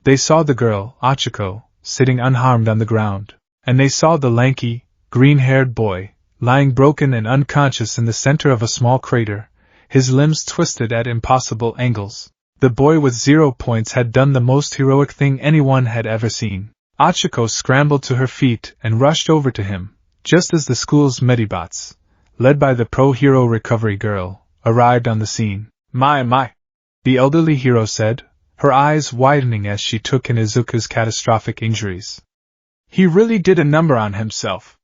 They saw the girl, Achiko, sitting unharmed on the ground. And they saw the lanky, green-haired boy, lying broken and unconscious in the center of a small crater, his limbs twisted at impossible angles. The boy with 0 points had done the most heroic thing anyone had ever seen. Achiko scrambled to her feet and rushed over to him, just as the school's Medibots, led by the pro-hero recovery girl, arrived on the scene. My, the elderly hero said, her eyes widening as she took in Izuku's catastrophic injuries. He really did a number on himself.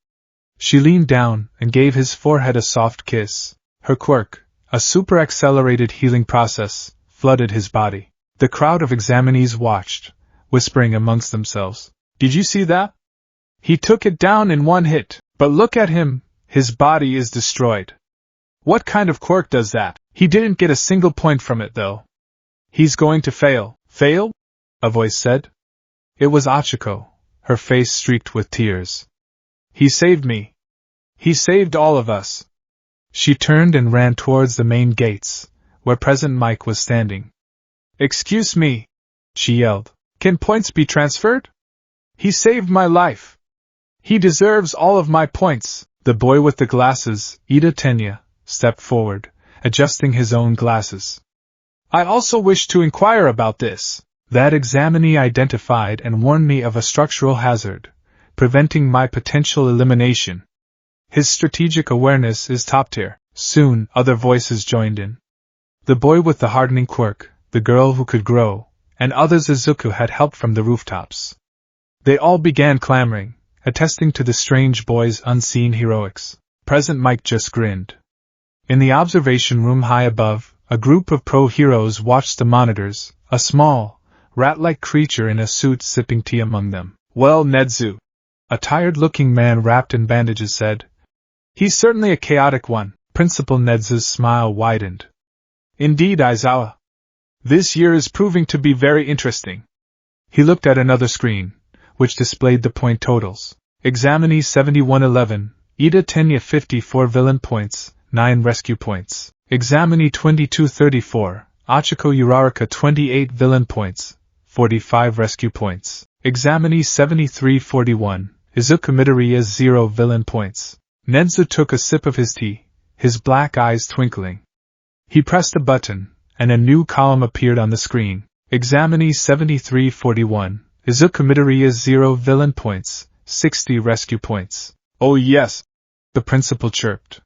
She leaned down and gave his forehead a soft kiss. Her quirk, a super-accelerated healing process, flooded his body. The crowd of examinees watched, whispering amongst themselves. Did you see that? He took it down in one hit, but look at him, his body is destroyed. What kind of quirk does that? He didn't get a single point from it, though. He's going to fail. Fail? A voice said. It was Achiko, her face streaked with tears. He saved me. He saved all of us. She turned and ran towards the main gates, where President Mike was standing. Excuse me, she yelled. Can points be transferred? He saved my life. He deserves all of my points. The boy with the glasses, Ida Tenya, stepped forward, adjusting his own glasses. I also wish to inquire about this. That examinee identified and warned me of a structural hazard, preventing my potential elimination. His strategic awareness is top tier. Soon, other voices joined in. The boy with the hardening quirk, the girl who could grow, and others Izuku had helped from the rooftops. They all began clamoring, attesting to the strange boy's unseen heroics. President Mike just grinned. In the observation room high above, a group of pro-heroes watched the monitors, a small, rat-like creature in a suit sipping tea among them. Well, Nedzu, a tired-looking man wrapped in bandages said. He's certainly a chaotic one. Principal Nedzu's smile widened. Indeed, Aizawa. This year is proving to be very interesting. He looked at another screen, which displayed the point totals. Examinee 7111, Ida Tenya 54 villain points, 9 rescue points. Examinee 2234, Achiko Uraraka 28 villain points, 45 rescue points. Examinee 7341, Izuku Midoriya 0 villain points. Nedzu took a sip of his tea, his black eyes twinkling. He pressed a button, and a new column appeared on the screen. Examinee 7341, Izuku Midoriya 0 villain points, 60 rescue points. Oh yes, the principal chirped.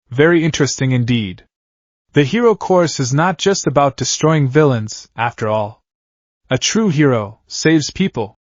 Very interesting indeed. The hero course is not just about destroying villains, after all. A true hero saves people.